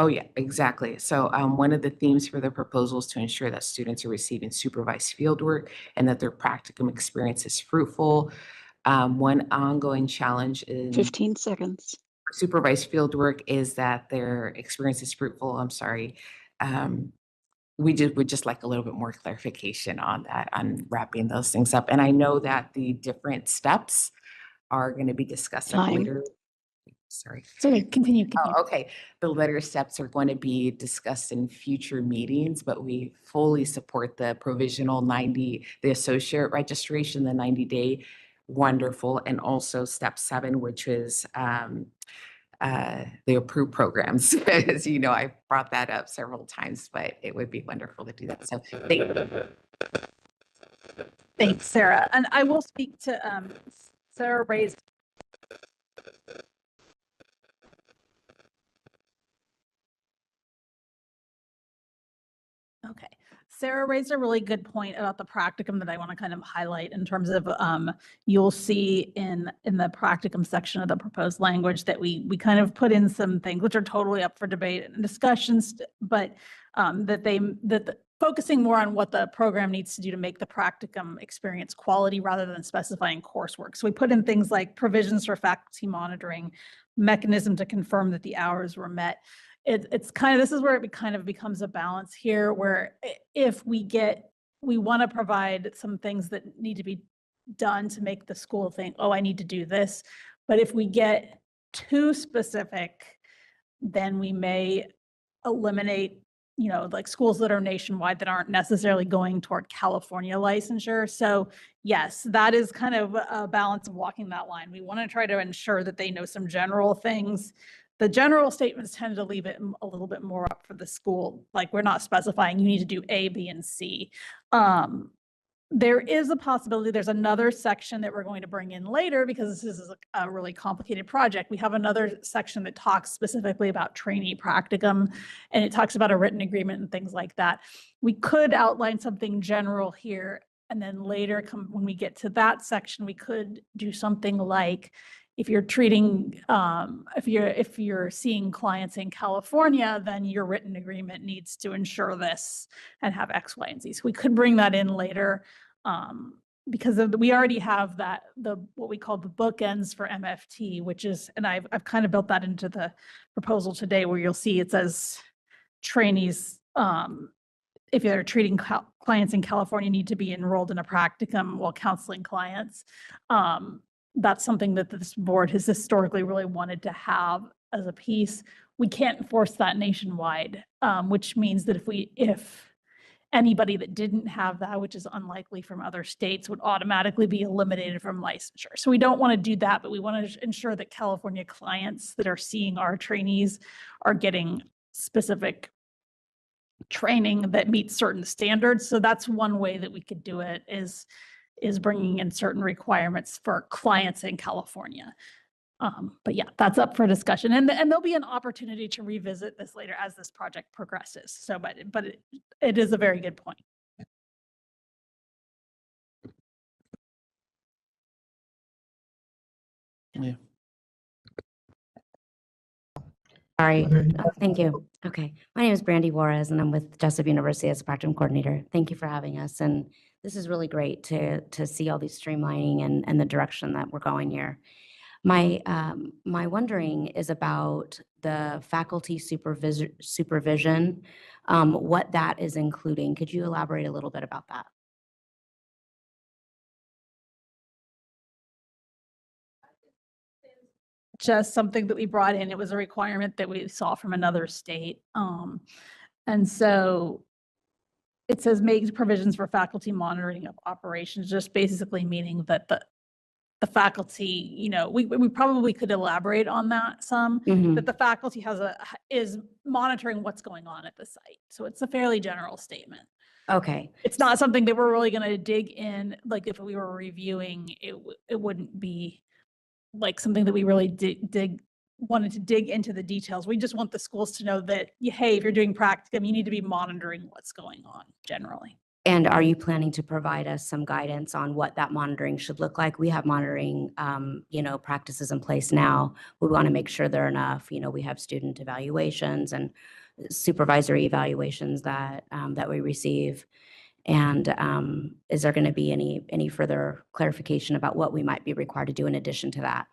yeah, exactly. So one of the themes for the proposal is to ensure that students are receiving supervised fieldwork and that their practicum experience is fruitful. One ongoing challenge in 15 seconds. supervised fieldwork is that their experience is fruitful. I'm sorry. We would just like a little bit more clarification on that, on wrapping those things up. And I know that the different steps are going to be discussed up Time. later. Sorry. Sorry, continue. Oh, okay. The later steps are going to be discussed in future meetings, but we fully support the provisional 90, the associate registration, the 90-day, wonderful. And also step 7, which is the approved programs. As you know, I've brought that up several times, but it would be wonderful to do that. So thank you. Thanks, Sarah. And I will speak to Sarah raised. Okay. Sarah raised a really good point about the practicum that I want to kind of highlight in terms of you'll see in the practicum section of the proposed language that we kind of put in some things which are totally up for debate and discussions, but focusing more on what the program needs to do to make the practicum experience quality rather than specifying coursework. So we put in things like provisions for faculty monitoring, mechanism to confirm that the hours were met. It's kind of, this is where it kind of becomes a balance here, where if we want to provide some things that need to be done to make the school think, oh, I need to do this. But if we get too specific, then we may eliminate, you know, like schools that are nationwide that aren't necessarily going toward California licensure. So yes, that is kind of a balance of walking that line. We want to try to ensure that they know some general things. The general statements tend to leave it a little bit more up for the school. Like, we're not specifying you need to do A, B, and C. There is a possibility, there's another section that we're going to bring in later because this is a really complicated project. We have another section that talks specifically about trainee practicum, and it talks about a written agreement and things like that. We could outline something general here, and then later when we get to that section, we could do something like, if you're treating, if you're seeing clients in California, then your written agreement needs to ensure this and have X, Y, and Z. So we could bring that in later because we already have that, what we call the bookends for MFT, which is, and I've kind of built that into the proposal today, where you'll see it says trainees, if they're treating clients in California, need to be enrolled in a practicum while counseling clients. that's something that this board has historically really wanted to have as a piece. We can't enforce that nationwide, which means that if anybody that didn't have that, which is unlikely from other states, would automatically be eliminated from licensure. So we don't want to do that, but we want to ensure that California clients that are seeing our trainees are getting specific training that meets certain standards. So that's one way that we could do it, is bringing in certain requirements for clients in California. But yeah, that's up for discussion, and there'll be an opportunity to revisit this later as this project progresses. So, but it is a very good point. Yeah. Sorry. Thank you. Okay. My name is Brandy Juarez, and I'm with Jessup University as a practicum coordinator. Thank you for having us. And this is really great to see all these streamlining and the direction that we're going here. My wondering is about the faculty supervision, what that is including. Could you elaborate a little bit about that? Just something that we brought in. It was a requirement that we saw from another state. And so it says make provisions for faculty monitoring of operations, just basically meaning that the faculty, you know, we probably could elaborate on that some, that the faculty is monitoring what's going on at the site. So it's a fairly general statement. Okay. It's not something that we're really going to dig in. Like if we were reviewing, it wouldn't be like something that we really wanted to dig into the details. We just want the schools to know that, hey, if you're doing practicum, you need to be monitoring what's going on generally. And are you planning to provide us some guidance on what that monitoring should look like? We have monitoring, practices in place now. We want to make sure they're enough. You know, we have student evaluations and supervisory evaluations that we receive. And is there going to be any further clarification about what we might be required to do in addition to that?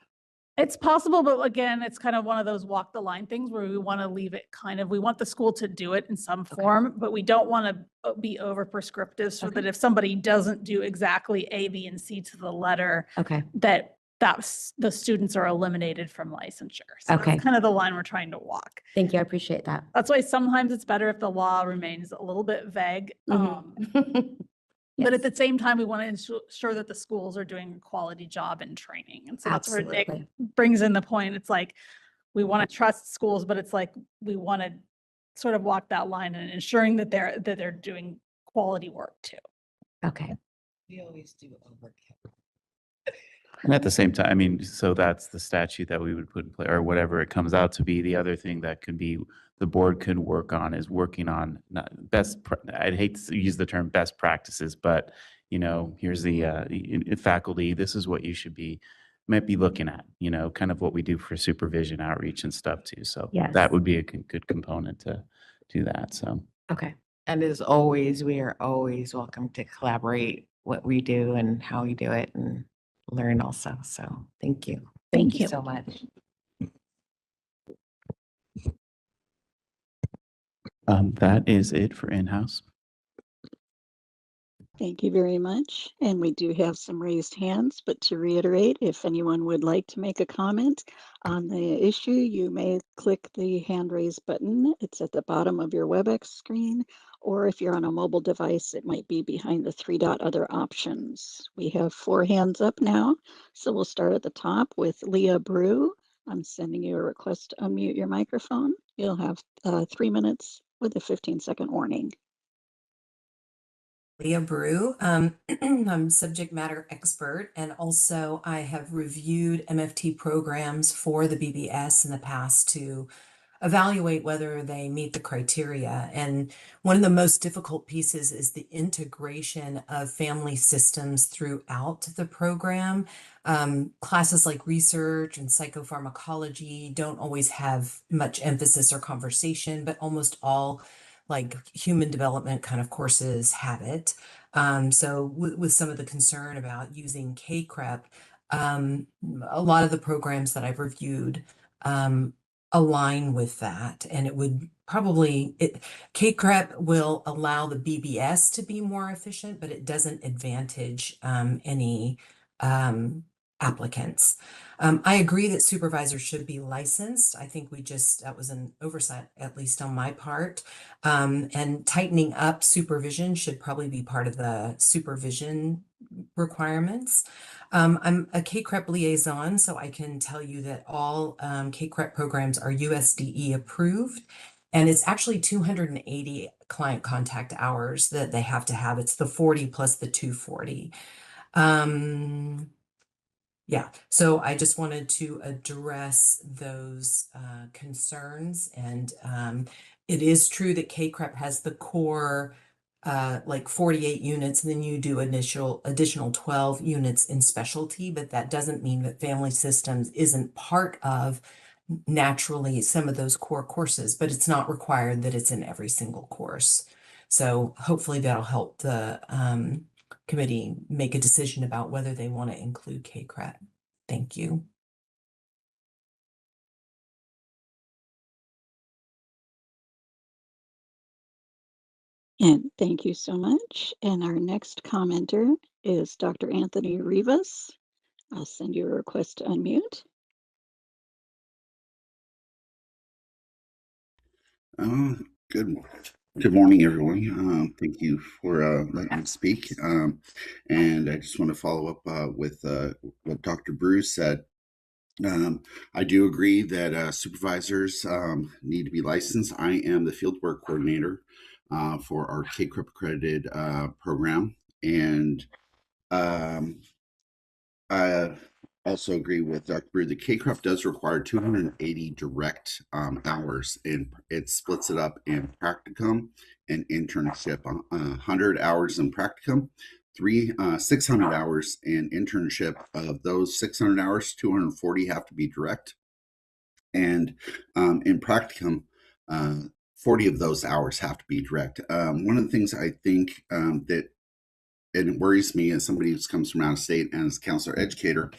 It's possible, but again, it's kind of one of those walk the line things where we want to leave it we want the school to do it in some form, but we don't want to be over prescriptive so that if somebody doesn't do exactly A, B, and C to the letter, that the students are eliminated from licensure. So that's kind of the line we're trying to walk. Thank you. I appreciate that. That's why sometimes it's better if the law remains a little bit vague. But at the same time, we want to ensure that the schools are doing a quality job in training. And so that's where Nick brings in the point. It's like, we want to trust schools, but it's like, we want to sort of walk that line and ensuring that they're doing quality work too. Okay. We always do overkill. And at the same time, I mean, so that's the statute that we would put in place, or whatever it comes out to be. The other thing that could be the board could work on is working on I'd hate to use the term best practices, but here's the faculty, this is what you might be looking at, kind of what we do for supervision, outreach and stuff too. So that would be a good component to do that. So. Okay. And as always, we are always welcome to collaborate what we do and how we do it and learn also. So thank you. Thank you so much. That is it for in-house. Thank you very much. And we do have some raised hands, but to reiterate, if anyone would like to make a comment on the issue, you may click the hand raise button. It's at the bottom of your WebEx screen, or if you're on a mobile device, it might be behind the 3-dot other options. We have 4 hands up now, so we'll start at the top with Leah Brew. I'm sending you a request to unmute your microphone. You'll have 3 minutes with a 15-second warning. Leah Brew. I'm subject matter expert, and also I have reviewed MFT programs for the BBS in the past to evaluate whether they meet the criteria. And one of the most difficult pieces is the integration of family systems throughout the program. Classes like research and psychopharmacology don't always have much emphasis or conversation, but almost all like human development kind of courses have it. So with some of the concern about using CACREP, a lot of the programs that I've reviewed align with that. And it would probably, CACREP will allow the BBS to be more efficient, but it doesn't advantage any applicants. I agree that supervisors should be licensed. I think that was an oversight, at least on my part. And tightening up supervision should probably be part of the supervision requirements. I'm a CACREP liaison, so I can tell you that all CACREP programs are USDE approved. And it's actually 280 client contact hours that they have to have. It's the 40 plus the 240. Yeah, so I just wanted to address those concerns. And it is true that CACREP has the core like 48 units, and then you do additional 12 units in specialty, but that doesn't mean that Family Systems isn't part of naturally some of those core courses, but it's not required that it's in every single course. So hopefully that'll help the committee make a decision about whether they want to include CACREP. Thank you. And thank you so much. And our next commenter is Dr. Anthony Rivas. I'll send you a request to unmute. Good morning, everyone. Thank you for letting me speak. And I just want to follow up with what Dr. Bruce said. I do agree that supervisors need to be licensed. I am the fieldwork coordinator for our CACREP accredited program. And I also agree with Dr. Brew. The CACREP does require 280 direct hours, and it splits it up in practicum and internship. 100 hours in practicum, 600 hours in internship. Of those 600 hours, 240 have to be direct, and in practicum, 40 of those hours have to be direct. One of the things I think that it worries me as somebody who comes from out of state and as a counselor educator,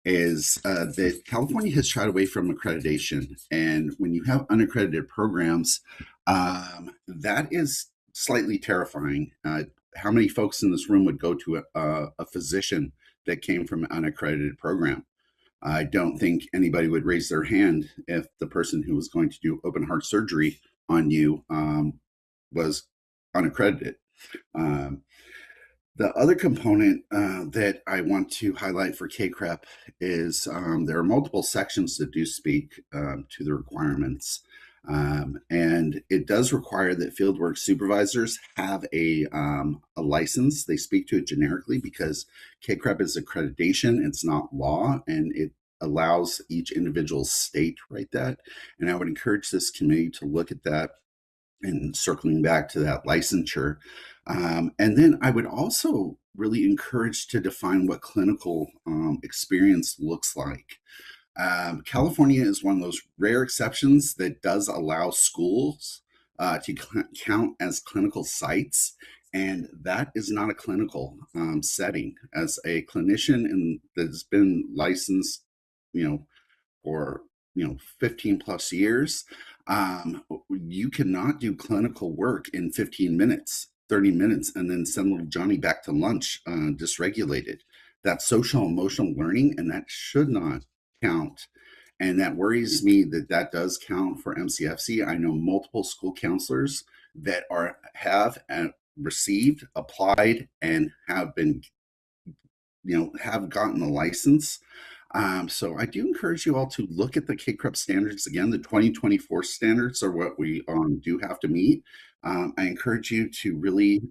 is that California has shied away from accreditation. And when you have unaccredited programs, that is slightly terrifying. How many folks in this room would go to a physician that came from an unaccredited program? I don't think anybody would raise their hand if the person who was going to do open heart surgery on you was unaccredited. The other component that I want to highlight for CACREP is there are multiple sections that do speak to the requirements. And it does require that fieldwork supervisors have a license. They speak to it generically because CACREP is accreditation, it's not law, and it allows each individual state to write that. And I would encourage this committee to look at that and circling back to that licensure. And then I would also really encourage to define what clinical experience looks like. California is one of those rare exceptions that does allow schools to count as clinical sites, and that is not a clinical setting. As a clinician and that's been licensed, for 15 plus years, you cannot do clinical work in 15 minutes, 30 minutes, and then send little Johnny back to lunch dysregulated. That's social emotional learning, and that should not count. And that worries me that does count for MCFC. I know multiple school counselors that have received, applied, and have been, have gotten the license. So I do encourage you all to look at the CACREP standards. Again, the 2024 standards are what we do have to meet. I encourage you to really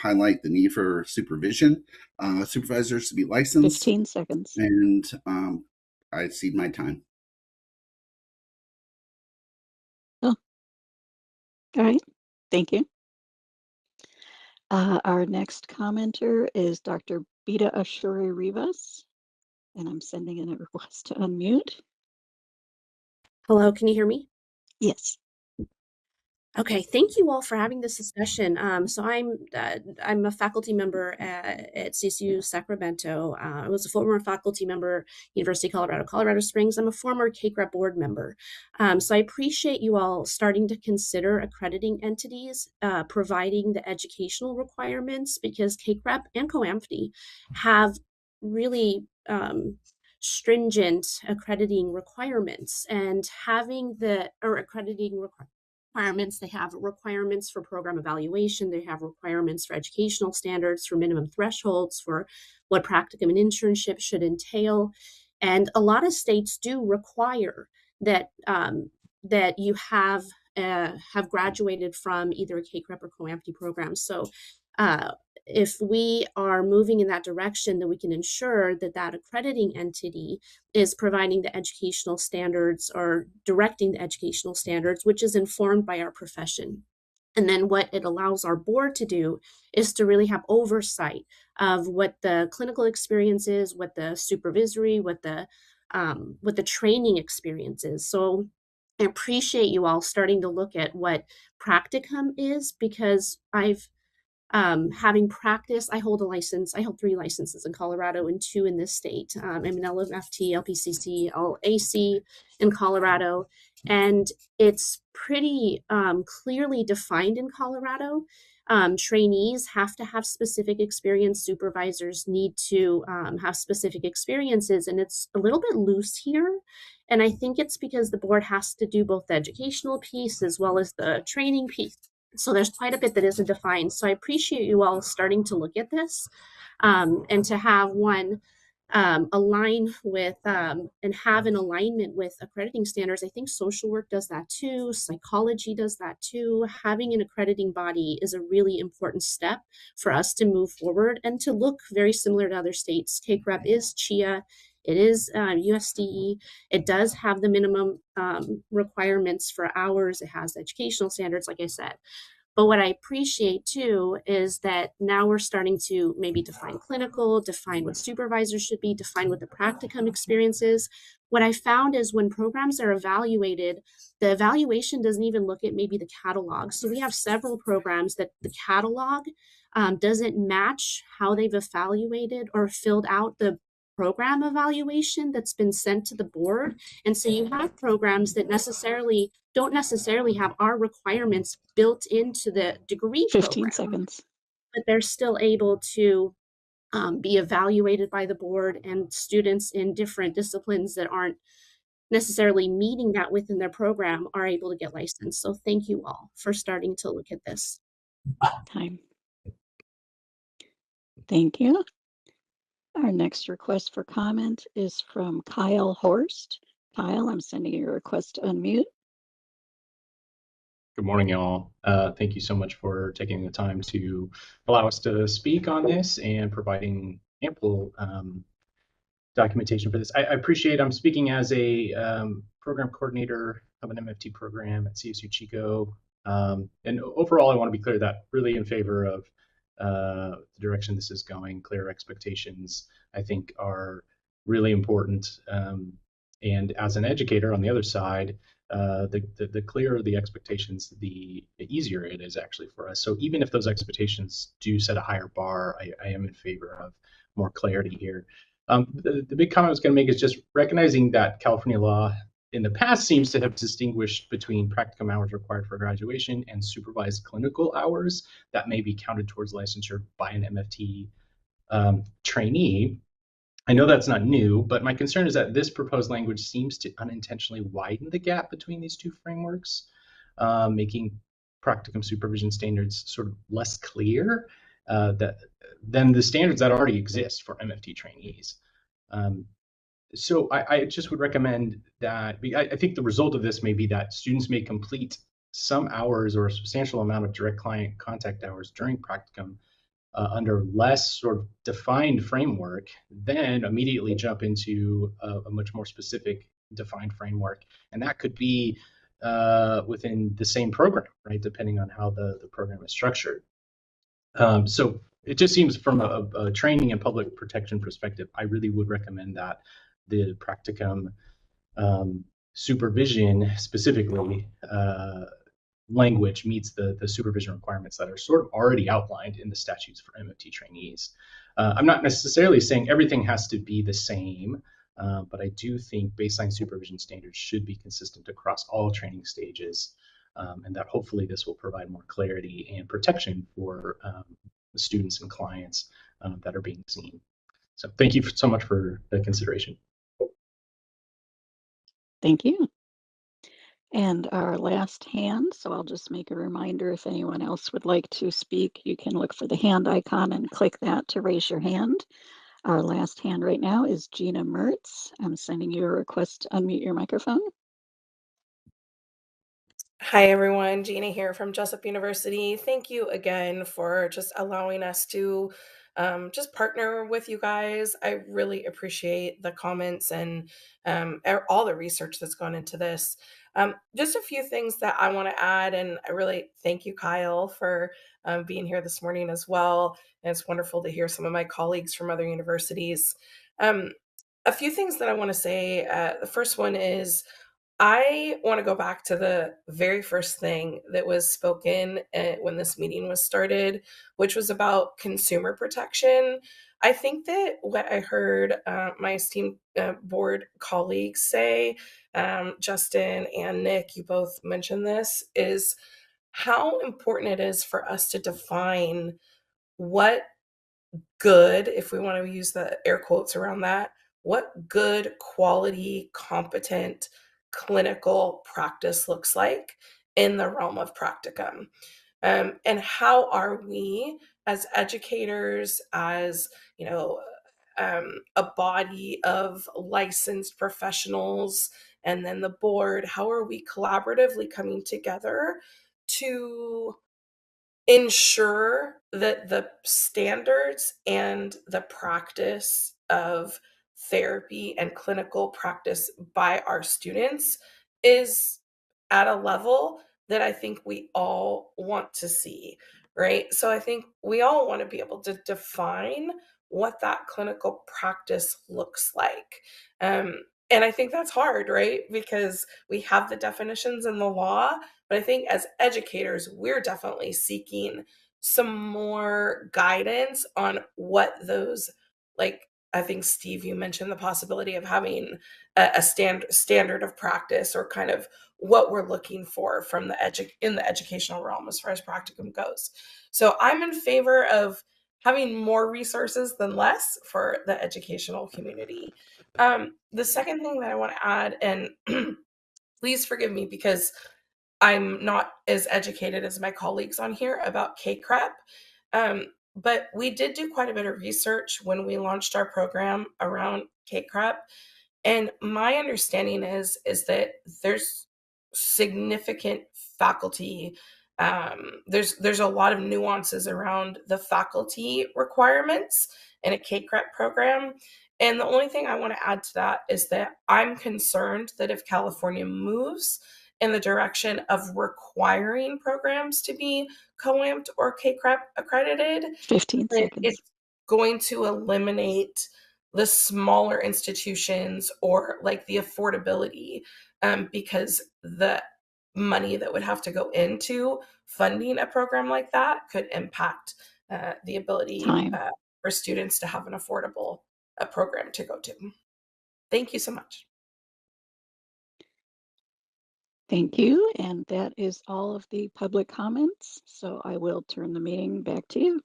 highlight the need for supervision, supervisors to be licensed. 15 seconds. And I cede my time. Oh, all right. Thank you. Our next commenter is Dr. Bita Ashuri Rivas, and I'm sending in a request to unmute. Hello, can you hear me? Yes. Okay, thank you all for having this discussion. So I'm a faculty member at CSU Sacramento. I was a former faculty member, University of Colorado, Colorado Springs. I'm a former CACREP board member. So I appreciate you all starting to consider accrediting entities, providing the educational requirements, because CACREP and COAMFTE have really stringent accrediting requirements, and having accrediting requirements. They have requirements for program evaluation. They have requirements for educational standards, for minimum thresholds, for what practicum and internship should entail. And a lot of states do require that that you have graduated from either a KCREP or COAMFTE program. So if we are moving in that direction, then we can ensure that that accrediting entity is providing the educational standards or directing the educational standards, which is informed by our profession. And then what it allows our board to do is to really have oversight of what the clinical experience is, what the supervisory, what the training experience is. So I appreciate you all starting to look at what practicum is, because I've having practice, I hold 3 licenses in Colorado and 2 in this state. I'm an LMFT, LPCC, LAC in Colorado, and it's pretty clearly defined in Colorado. Trainees have to have specific experience. Supervisors need to have specific experiences, and it's a little bit loose here. And I think it's because the board has to do both the educational piece as well as the training piece. So there's quite a bit that isn't defined. So I appreciate you all starting to look at this and to have one align with and have an alignment with accrediting standards. I think social work does that too. Psychology does that too. Having an accrediting body is a really important step for us to move forward and to look very similar to other states. KCREP is CHIA. It is USDE. It does have the minimum requirements for hours. It has educational standards, like I said. But what I appreciate too is that now we're starting to maybe define clinical, define what supervisors should be, define what the practicum experience is. What I found is when programs are evaluated, the evaluation doesn't even look at maybe the catalog. So we have several programs that the catalog doesn't match how they've evaluated or filled out the program evaluation that's been sent to the board. And so you have programs that don't necessarily have our requirements built into the degree 15 program, seconds. but they're still able to be evaluated by the board, and students in different disciplines that aren't necessarily meeting that within their program are able to get licensed. So thank you all for starting to look at this. Time. Thank you. Our next request for comment is from Kyle Horst. Kyle, I'm sending you a request to unmute. Good morning, y'all. Thank you so much for taking the time to allow us to speak on this and providing ample documentation for this. I appreciate I'm speaking as a program coordinator of an MFT program at CSU Chico. And overall, I want to be clear that really in favor of the direction this is going. Clear expectations, I think, are really important. And as an educator on the other side, the clearer the expectations, the easier it is actually for us. So even if those expectations do set a higher bar, I am in favor of more clarity here. The big comment I was going to make is just recognizing that California law in the past seems to have distinguished between practicum hours required for graduation and supervised clinical hours that may be counted towards licensure by an MFT trainee. I know that's not new, but my concern is that this proposed language seems to unintentionally widen the gap between these two frameworks, making practicum supervision standards sort of less clear than the standards that already exist for MFT trainees. So I just would recommend that, I think the result of this may be that students may complete some hours or a substantial amount of direct client contact hours during practicum under less sort of defined framework, then immediately jump into a much more specific defined framework. And that could be within the same program, right, depending on how the program is structured. So it just seems from a training and public protection perspective, I really would recommend that the practicum supervision specifically language meets the supervision requirements that are sort of already outlined in the statutes for MFT trainees. I'm not necessarily saying everything has to be the same, but I do think baseline supervision standards should be consistent across all training stages, and that hopefully this will provide more clarity and protection for the students and clients that are being seen. So thank you so much for the consideration. Thank you. And our last hand, so I'll just make a reminder if anyone else would like to speak, you can look for the hand icon and click that to raise your hand. Our last hand right now is Gina Mertz. I'm sending you a request to unmute your microphone. Hi, everyone. Gina here from Jessup University. Thank you again for just allowing us to just partner with you guys. I really appreciate the comments and all the research that's gone into this. Just a few things that I want to add, and I really thank you, Kyle, for being here this morning as well. And it's wonderful to hear some of my colleagues from other universities. A few things that I want to say. The first one is I want to go back to the very first thing that was spoken when this meeting was started, which was about consumer protection. I think that what I heard my esteemed board colleagues say, Justin and Nick, you both mentioned this, is how important it is for us to define what good, if we want to use the air quotes around that, what good, quality, competent clinical practice looks like in the realm of practicum. And how are we as educators, as a body of licensed professionals, and then the board, how are we collaboratively coming together to ensure that the standards and the practice of therapy and clinical practice by our students is at a level that I think we all want to see, right? So I think we all want to be able to define what that clinical practice looks like. And I think that's hard, right? Because we have the definitions in the law, but I think as educators, we're definitely seeking some more guidance on what those, like, I think, Steve, you mentioned the possibility of having a standard of practice, or kind of what we're looking for from in the educational realm as far as practicum goes. So I'm in favor of having more resources than less for the educational community. The second thing that I want to add, and please forgive me because I'm not as educated as my colleagues on here about CACREP, but we did do quite a bit of research when we launched our program around CACREP. And my understanding is that there's significant faculty, there's a lot of nuances around the faculty requirements in a CACREP program. And the only thing I want to add to that is that I'm concerned that if California moves in the direction of requiring programs to be COAMT or CACREP accredited, 15 seconds. it's going to eliminate the smaller institutions, or like the affordability, because the money that would have to go into funding a program like that could impact the ability for students to have an affordable program to go to. Thank you so much. Thank you. And that is all of the public comments. So I will turn the meeting back to you.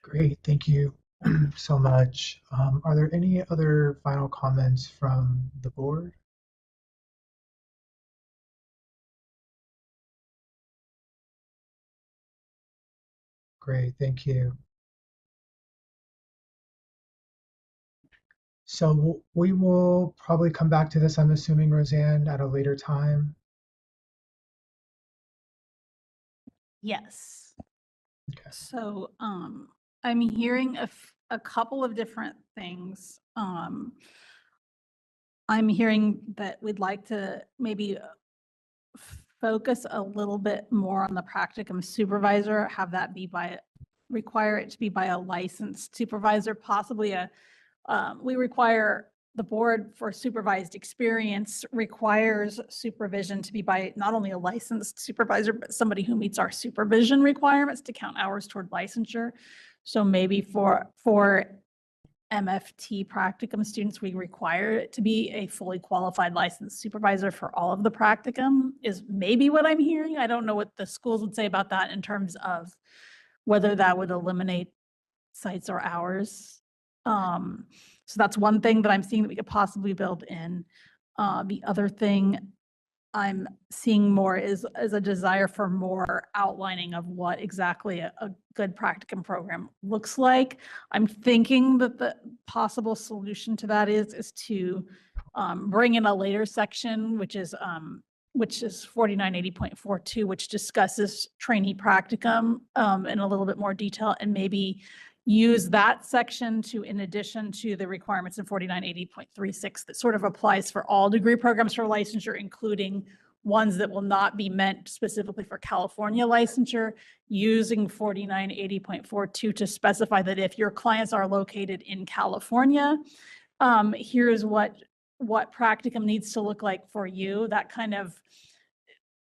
Great, thank you so much. Are there any other final comments from the board? Great, thank you. So we will probably come back to this, I'm assuming, Roseanne, at a later time. Yes. So I'm hearing a couple of different things. I'm hearing that we'd like to maybe focus a little bit more on the practicum supervisor, have that be require it to be by a licensed supervisor, possibly we require the board for supervised experience requires supervision to be by not only a licensed supervisor, but somebody who meets our supervision requirements to count hours toward licensure. So maybe for MFT practicum students, we require it to be a fully qualified licensed supervisor for all of the practicum, is maybe what I'm hearing. I don't know what the schools would say about that in terms of whether that would eliminate sites or hours. So that's one thing that I'm seeing that we could possibly build in. The other thing I'm seeing more is a desire for more outlining of what exactly a good practicum program looks like. I'm thinking that the possible solution to that is to bring in a later section, which is 4980.42, which discusses trainee practicum in a little bit more detail, and maybe use that section to, in addition to the requirements in 4980.36 that sort of applies for all degree programs for licensure, including ones that will not be meant specifically for California licensure, using 4980.42 to specify that if your clients are located in California, here's what practicum needs to look like for you. That kind of,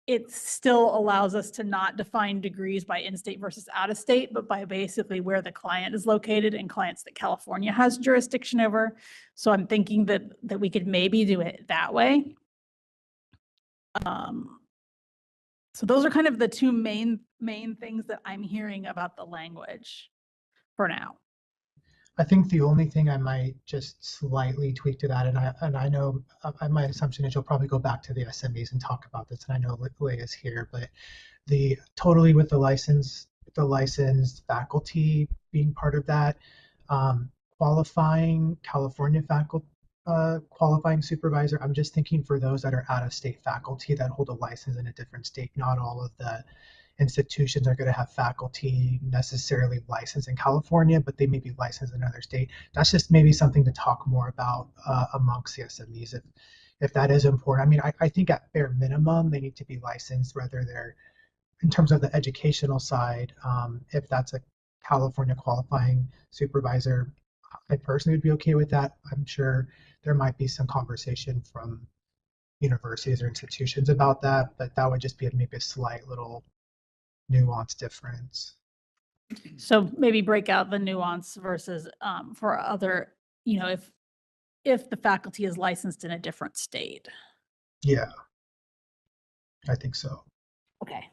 it still allows us to not define degrees by in-state versus out-of-state, but by basically where the client is located and clients that California has jurisdiction over. So I'm thinking that we could maybe do it that way. So those are kind of the two main things that I'm hearing about the language for now. I think the only thing I might just slightly tweak to that, and I know my assumption is you'll probably go back to the SMEs and talk about this, and I know Leah is here, but totally with the licensed faculty being part of that, qualifying California faculty, qualifying supervisor. I'm just thinking for those that are out-of-state faculty that hold a license in a different state. Not all of the institutions are going to have faculty necessarily licensed in California, but they may be licensed in another state. That's just maybe something to talk more about amongst the SMEs if that is important. I mean, I think at bare minimum they need to be licensed, whether they're in terms of the educational side. If that's a California qualifying supervisor, I personally would be okay with that. I'm sure there might be some conversation from universities or institutions about that, but that would just be maybe a slight little nuance difference. So maybe break out the nuance versus for other, if the faculty is licensed in a different state. Yeah, I think so. Okay.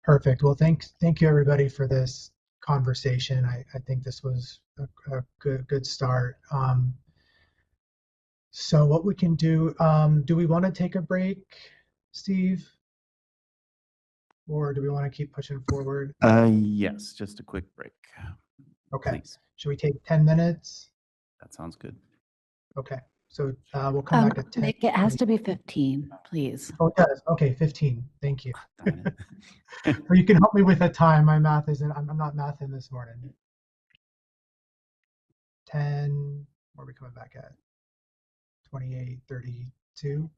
Perfect. Well, thank you everybody for this conversation. I think this was a good start. So what we can do we want to take a break, Steve? Or do we want to keep pushing forward? Yes, just a quick break. Okay. Please. Should we take 10 minutes? That sounds good. Okay. So we'll come back at 10. Nick, it has to be 15, please. Oh, it does. Okay, 15. Thank you. So you can help me with the time. My math isn't, I'm not mathing this morning. 10, what are we coming back at? 28:32.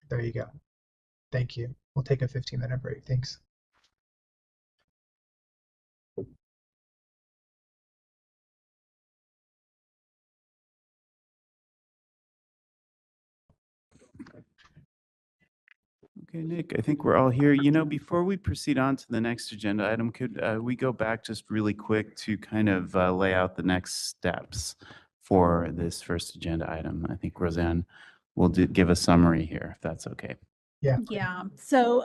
There you go. Thank you. We'll take a 15-minute break. Thanks. Okay, Nick, I think we're all here. Before we proceed on to the next agenda item, could we go back just really quick to kind of lay out the next steps for this first agenda item? I think Roseanne will give a summary here, if that's okay. Yeah. Yeah. So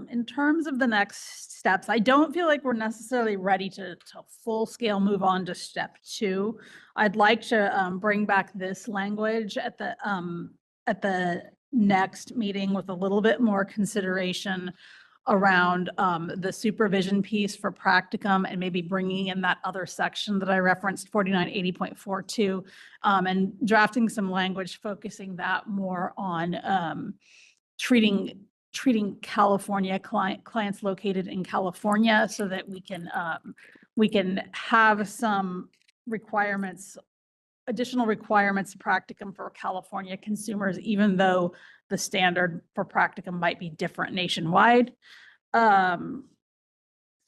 in terms of the next steps, I don't feel like we're necessarily ready to full scale move on to step 2. I'd like to bring back this language at the next meeting with a little bit more consideration around the supervision piece for practicum, and maybe bringing in that other section that I referenced, 4980.42, and drafting some language focusing that more on treating California clients located in California, so that we can have some requirements, additional requirements practicum for California consumers, even though the standard for practicum might be different nationwide.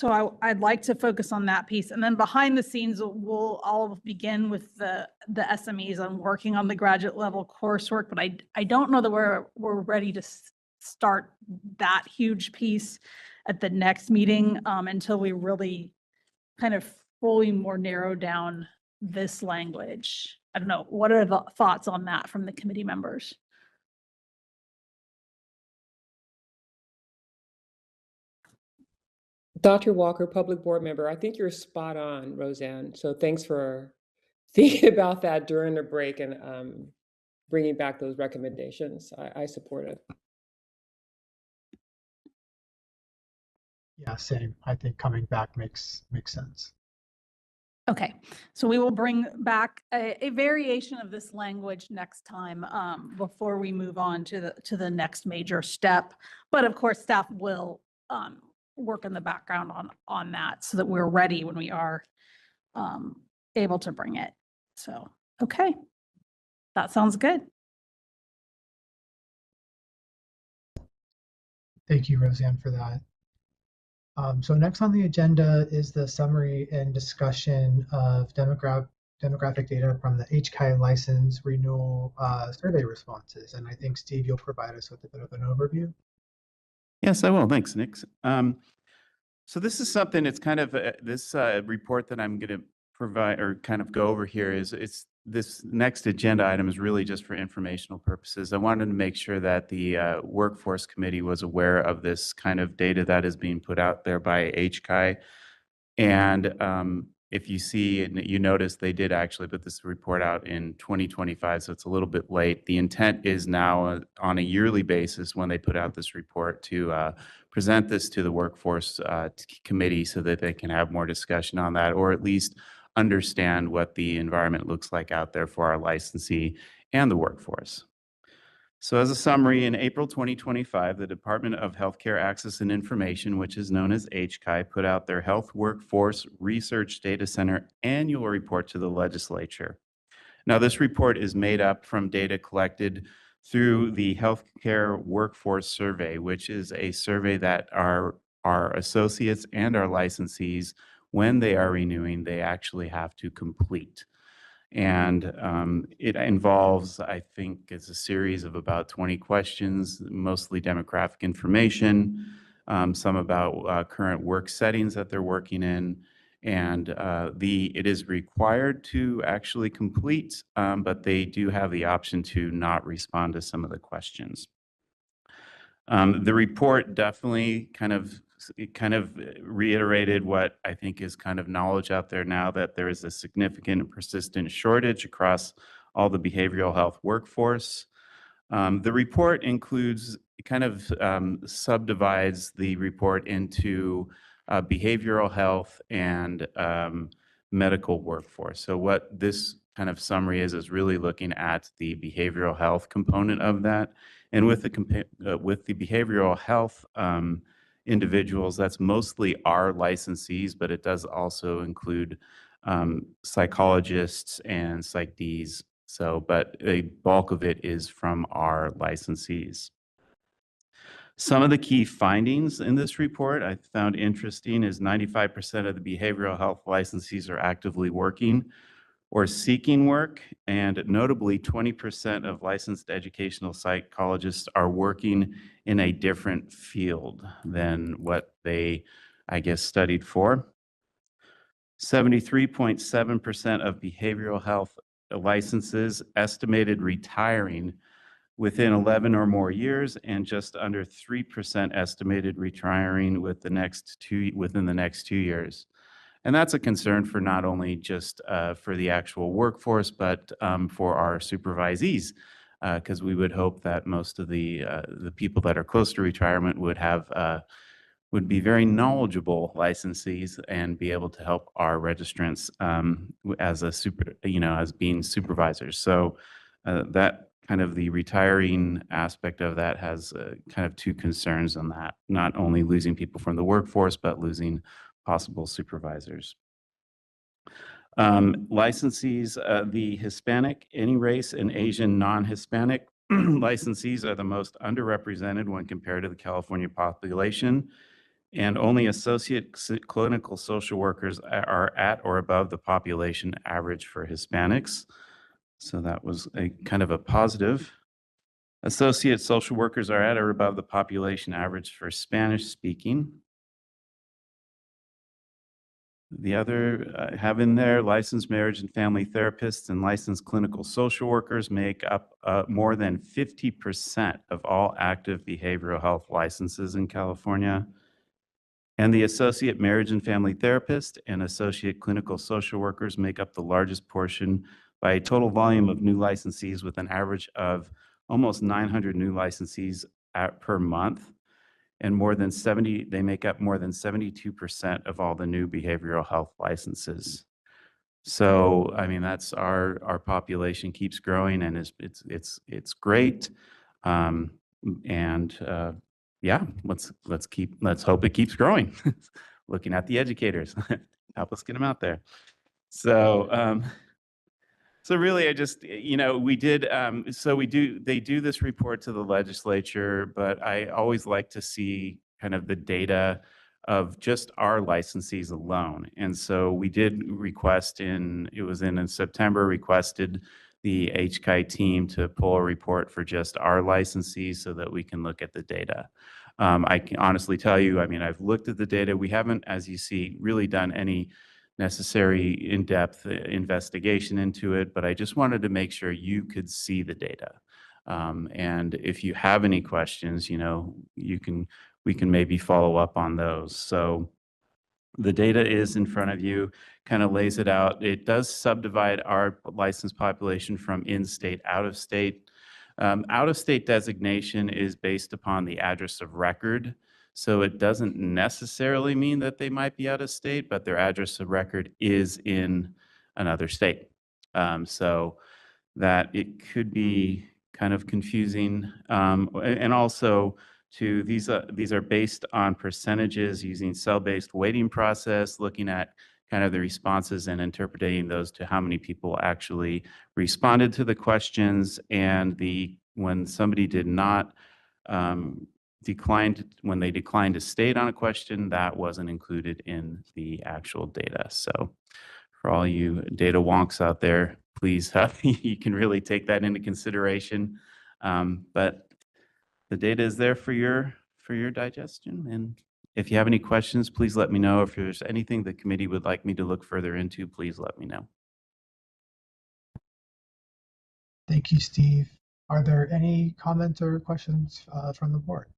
So I'd like to focus on that piece. And then behind the scenes, I'll begin with the SMEs on working on the graduate level coursework, but I don't know that we're ready to start that huge piece at the next meeting until we really kind of fully more narrow down this language. I don't know, what are the thoughts on that from the committee members? Dr. Walker, Public Board Member, I think you're spot on, Roseanne. So thanks for thinking about that during the break and bringing back those recommendations. I support it. Yeah, same. I think coming back makes sense. Okay, so we will bring back a variation of this language next time before we move on to the next major step. But of course, staff will work in the background on that so that we're ready when we are able to bring it. So, okay, that sounds good. Thank you, Roseanne, for that. So next on the agenda is the summary and discussion of demographic data from the HCI license renewal survey responses. And I think, Steve, you'll provide us with a bit of an overview. Yes, I will. Thanks, Nick. So this is something, it's kind of this report that I'm going to provide or kind of go over here it's this next agenda item is really just for informational purposes. I wanted to make sure that the Workforce Committee was aware of this kind of data that is being put out there by HCI. And if you see, you notice they did actually put this report out in 2025, so it's a little bit late. The intent is now on a yearly basis when they put out this report to present this to the Workforce Committee so that they can have more discussion on that, or at least understand what the environment looks like out there for our licensee and the workforce. So as a summary, in April 2025, the Department of Healthcare Access and Information, which is known as HCI, put out their Health Workforce Research Data Center annual report to the legislature. Now, this report is made up from data collected through the Healthcare Workforce Survey, which is a survey that our associates and our licensees, when they are renewing, they actually have to complete. And it involves, I think, it's a series of about 20 questions, mostly demographic information, some about current work settings that they're working in. And it is required to actually complete, but they do have the option to not respond to some of the questions. The report definitely kind of reiterated what I think is kind of knowledge out there now, that there is a significant and persistent shortage across all the behavioral health workforce. The report includes subdivides the report into behavioral health and medical workforce. So what this kind of summary is really looking at the behavioral health component of that. And with the behavioral health individuals, that's mostly our licensees, but it does also include psychologists and psych Ds. So, but a bulk of it is from our licensees. Some of the key findings in this report I found interesting is 95% of the behavioral health licensees are actively working or seeking work, and notably 20% of licensed educational psychologists are working in a different field than what they, I guess, studied for. 73.7% of behavioral health licenses estimated retiring within 11 or more years, and just under 3% estimated retiring within the next 2 years. And that's a concern for not only just for the actual workforce, but for our supervisees, because we would hope that most of the people that are close to retirement would be very knowledgeable licensees and be able to help our registrants as being supervisors. So that kind of the retiring aspect of that has kind of two concerns on that, not only losing people from the workforce, but losing possible supervisors. Licensees, the Hispanic, any race, and Asian non-Hispanic licensees are the most underrepresented when compared to the California population, and only associate clinical social workers are at or above the population average for Hispanics. So that was a kind of a positive. Associate social workers are at or above the population average for Spanish speaking. The other have in there licensed marriage and family therapists and licensed clinical social workers make up more than 50% of all active behavioral health licenses in California. And the associate marriage and family therapist and associate clinical social workers make up the largest portion by a total volume of new licensees, with an average of almost 900 new licensees per month. And they make up more than 72% of all the new behavioral health licenses. So, I mean, that's our population keeps growing, and it's great. Yeah, let's hope it keeps growing. Looking at the educators, help us get them out there. So, so really, I just, we did, they do this report to the legislature, but I always like to see kind of the data of just our licensees alone. And so we did request in September, requested the HCI team to pull a report for just our licensees so that we can look at the data. I can honestly tell you, I mean, I've looked at the data. We haven't, as you see, really done any necessary in-depth investigation into it, but I just wanted to make sure you could see the data. And if you have any questions, we can maybe follow up on those. So the data is in front of you, kind of lays it out. It does subdivide our licensed population from in-state, out-of-state. Out-of-state designation is based upon the address of record. So it doesn't necessarily mean that they might be out of state, but their address of record is in another state. So that it could be kind of confusing. And also, these are based on percentages using cell-based weighting process, looking at kind of the responses and interpreting those to how many people actually responded to the questions, and when somebody did not when they declined to state on a question, that wasn't included in the actual data. So for all you data wonks out there, please, you can really take that into consideration. But the data is there for your digestion. And if you have any questions, please let me know. If there's anything the committee would like me to look further into, please let me know. Thank you, Steve. Are there any comments or questions from the board?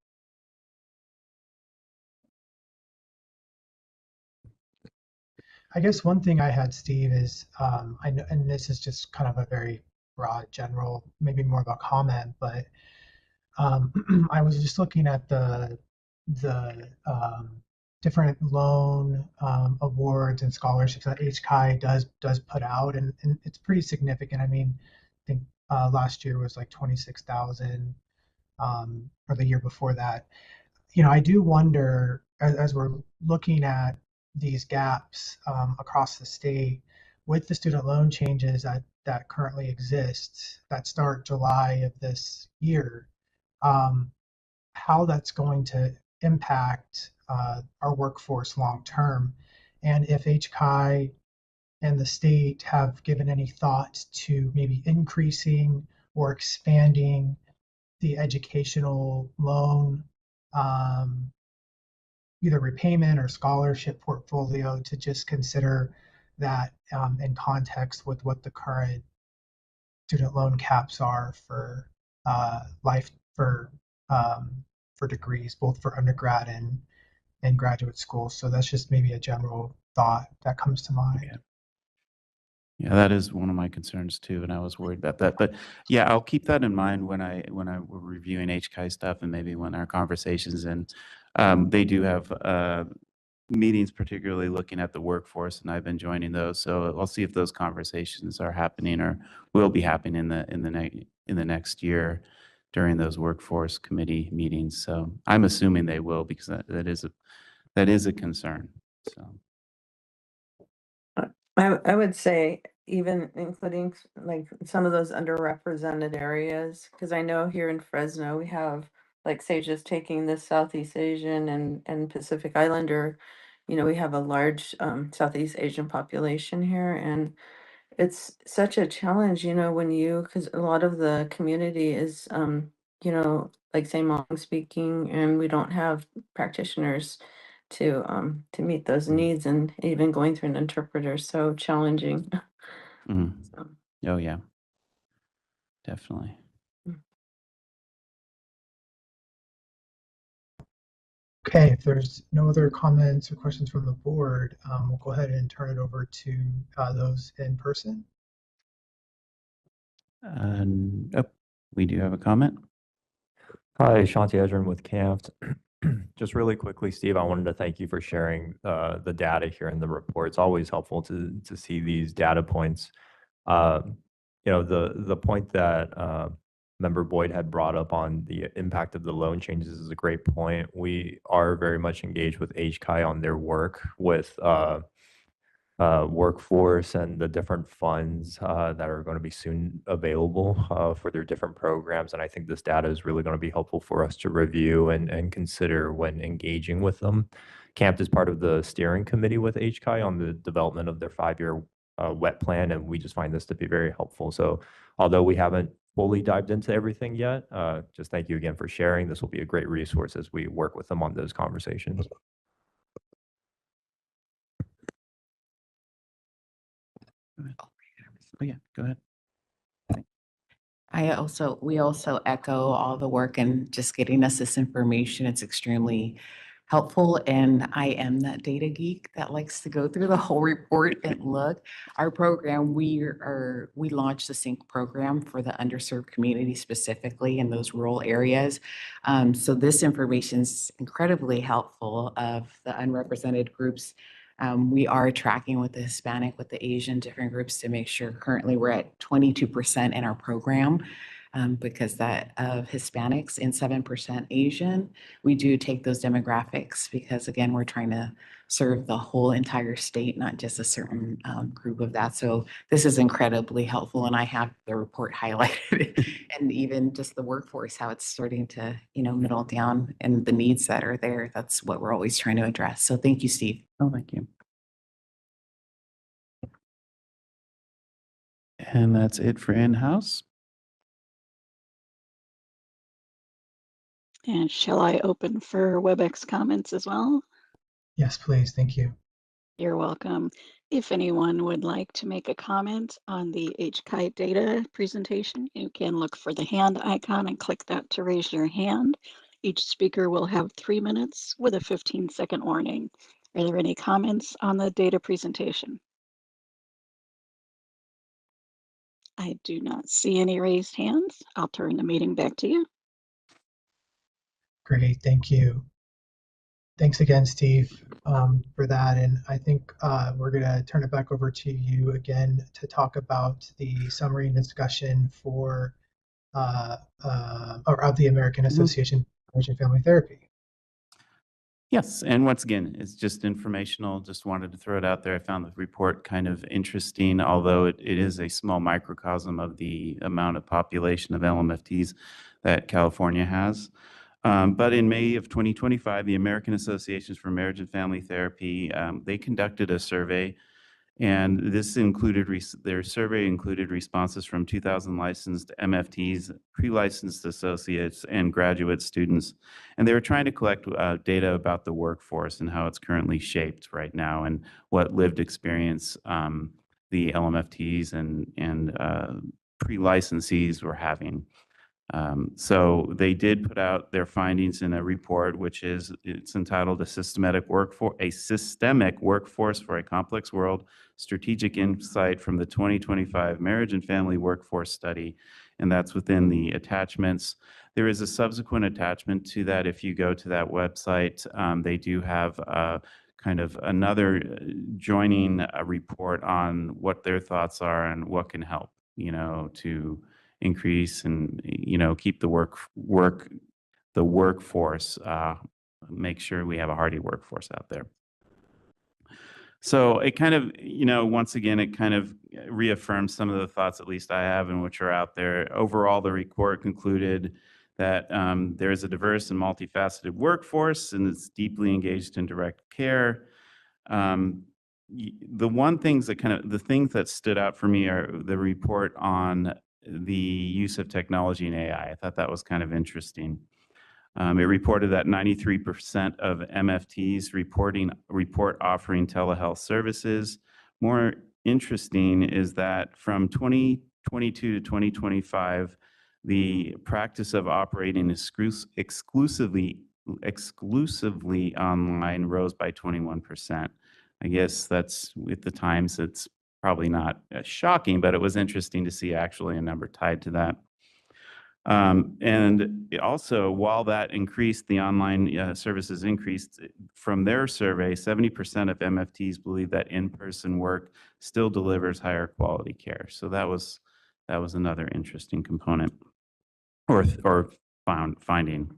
I guess one thing I had, Steve, is I know, and this is just kind of a very broad, general, maybe more of a comment, but I was just looking at the different loan awards and scholarships that HCI does put out, and it's pretty significant. I mean, I think last year was like 26,000, or the year before that. I do wonder, as we're looking at these gaps across the state with the student loan changes that currently exist that start July of this year, how that's going to impact our workforce long term, and if HCI and the state have given any thought to maybe increasing or expanding the educational loan either repayment or scholarship portfolio, to just consider that in context with what the current student loan caps are for for degrees, both for undergrad and graduate school. So that's just maybe a general thought that comes to mind. Yeah, that is one of my concerns too, and I was worried about that. But yeah, I'll keep that in mind when we're reviewing HCI stuff, and maybe when our conversations. And they do have meetings, particularly looking at the workforce, and I've been joining those. So I'll see if those conversations are happening or will be happening in the next year during those workforce committee meetings. So I'm assuming they will, because that is a concern. So. I would say even including like some of those underrepresented areas, because I know here in Fresno we have, like, say, just taking the Southeast Asian and Pacific Islander, we have a large Southeast Asian population here, and it's such a challenge, because a lot of the community is, like, say, Hmong speaking, and we don't have practitioners to meet those needs, and even going through an interpreter is so challenging. Mhm. So, Oh, yeah. Definitely. Okay, if there's no other comments or questions from the board, we'll go ahead and turn it over to those in person. Oh, we do have a comment. Hi, Shanti Edrin with CAMT. Just really quickly, Steve, I wanted to thank you for sharing the data here in the report. It's always helpful to see these data points. The point that Member Boyd had brought up on the impact of the loan changes is a great point. We are very much engaged with HCI on their work with workforce and the different funds that are going to be soon available for their different programs. And I think this data is really going to be helpful for us to review and consider when engaging with them. CAMP is part of the steering committee with HCI on the development of their 5-year WET plan, and we just find this to be very helpful. So although we haven't fully dived into everything yet, just thank you again for sharing. This will be a great resource as we work with them on those conversations. Oh, yeah, go ahead. We also echo all the work and just getting us this information. It's extremely helpful. And I am that data geek that likes to go through the whole report and look. Our program, we launched the SYNC program for the underserved community, specifically in those rural areas. So this information is incredibly helpful of the unrepresented groups. We are tracking with the Hispanic, with the Asian, different groups to make sure. Currently we're at 22% in our program because that of Hispanics and 7% Asian. We do take those demographics because, again, we're trying to serve the whole entire state, not just a certain group of that. So this is incredibly helpful, and I have the report highlighted and even just the workforce, how it's starting to, middle down and the needs that are there. That's what we're always trying to address. So thank you, Steve. Oh, thank you. And that's it for in-house. And shall I open for WebEx comments as well? Yes, please. Thank you. You're welcome. If anyone would like to make a comment on the HCI data presentation, you can look for the hand icon and click that to raise your hand. Each speaker will have 3 minutes with a 15-second warning. Are there any comments on the data presentation? I do not see any raised hands. I'll turn the meeting back to you. Great. Thank you. Thanks again, Steve, for that. And I think we're going to turn it back over to you again to talk about the summary and discussion for of the American Association of Marriage and Family Therapy. Yes, and once again, it's just informational. Just wanted to throw it out there. I found the report kind of interesting, although it is a small microcosm of the amount of population of LMFTs that California has. But in May of 2025, the American Associations for Marriage and Family Therapy, they conducted a survey, and this included, their survey included responses from 2,000 licensed MFTs, pre-licensed associates, and graduate students. And they were trying to collect data about the workforce and how it's currently shaped right now and what lived experience the LMFTs and pre-licensees were having. So they did put out their findings in a report, it's entitled a systemic workforce for a complex world, strategic insight from the 2025 Marriage and Family Workforce Study. And that's within the attachments. There is a subsequent attachment to that. If you go to that website, they do have kind of another joining a report on what their thoughts are and what can help, to increase and keep the workforce, make sure we have a hardy workforce out there. So it kind of, once again, it kind of reaffirms some of the thoughts, at least I have, and which are out there. Overall, the report concluded that there is a diverse and multifaceted workforce, and it's deeply engaged in direct care. The things that stood out for me are the report on the use of technology and AI. I thought that was kind of interesting. It reported that 93% of MFTs report offering telehealth services. More interesting is that from 2022 to 2025, the practice of operating exclusively online rose by 21%. I guess that's, with the times, it's probably not shocking, but it was interesting to see actually a number tied to that. And also, while that increased, the online services increased, from their survey, 70% of MFTs believe that in-person work still delivers higher quality care. So that was another interesting component or finding.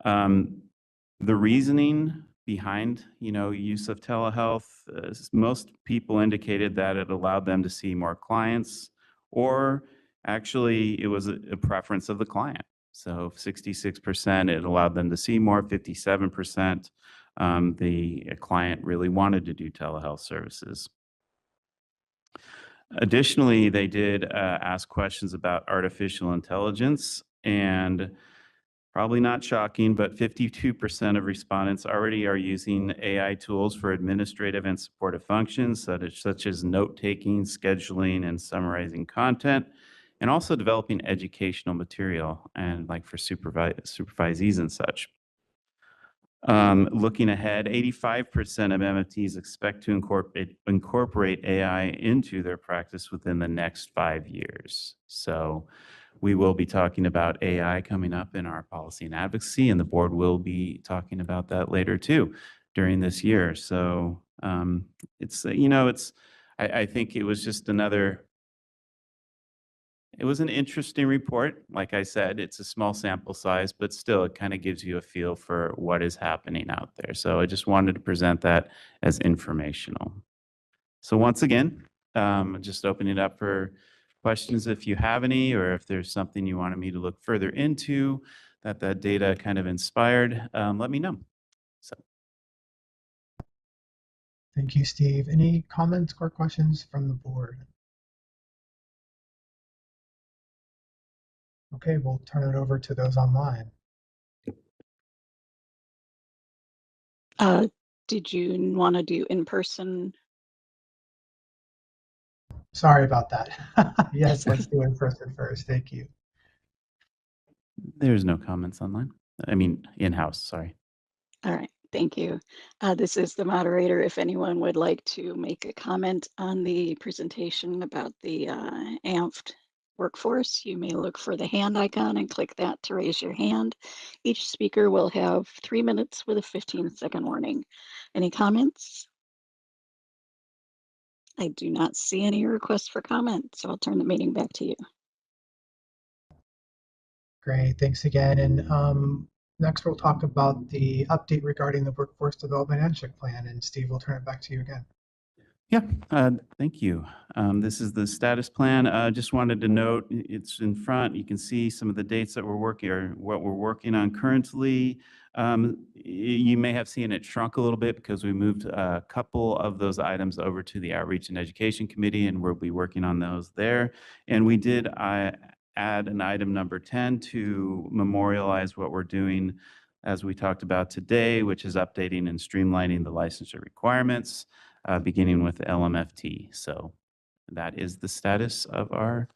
The reasoning behind, use of telehealth, most people indicated that it allowed them to see more clients, or actually it was a preference of the client. So 66%, it allowed them to see more. 57%, the client really wanted to do telehealth services. Additionally, they did ask questions about artificial intelligence, and probably not shocking, but 52% of respondents already are using AI tools for administrative and supportive functions, such as note-taking, scheduling, and summarizing content, and also developing educational material, and like for supervisees and such. Looking ahead, 85% of MFTs expect to incorporate AI into their practice within the next 5 years. So we will be talking about AI coming up in our policy and advocacy, and the board will be talking about that later too during this year. So I think it was just it was an interesting report. Like I said, it's a small sample size, but still it kind of gives you a feel for what is happening out there. So I just wanted to present that as informational. So once again, just opening it up for questions if you have any, or if there's something you wanted me to look further into that data kind of inspired, let me know. So. Thank you, Steve. Any comments or questions from the board? Okay, we'll turn it over to those online. Did you want to do in person? Sorry about that. Yes, let's do in person first. Thank you. There's no comments online. I mean, in-house, sorry. All right, thank you. This is the moderator. If anyone would like to make a comment on the presentation about the AMFT workforce, you may look for the hand icon and click that to raise your hand. Each speaker will have 3 minutes with a 15-second warning. Any comments? I do not see any requests for comment, so I'll turn the meeting back to you. Great, thanks again. And next we'll talk about the update regarding the Workforce Development Action Plan. And Steve, we'll turn it back to you again. Yeah, thank you. This is the status plan. Just wanted to note, it's in front. You can see some of the dates that we're working, or what we're working on currently. You may have seen it shrunk a little bit because we moved a couple of those items over to the Outreach and Education Committee, and we'll be working on those there. And we did add an item number 10 to memorialize what we're doing, as we talked about today, which is updating and streamlining the licensure requirements, beginning with LMFT. So that is the status of our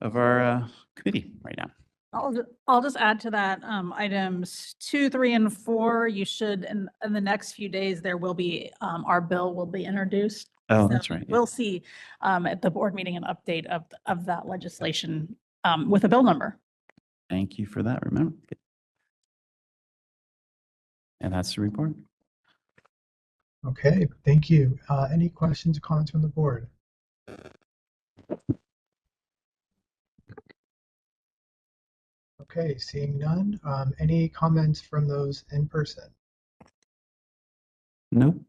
committee right now. I'll just add to that, items 2, 3, and 4. You should, in the next few days, there will be, our bill will be introduced. Oh, So that's right. We'll see at the board meeting an update of that legislation with a bill number. Thank you for that. Remember. And that's the report. Okay, thank you. Any questions or comments from the board? Okay, seeing none. Any comments from those in person? Nope.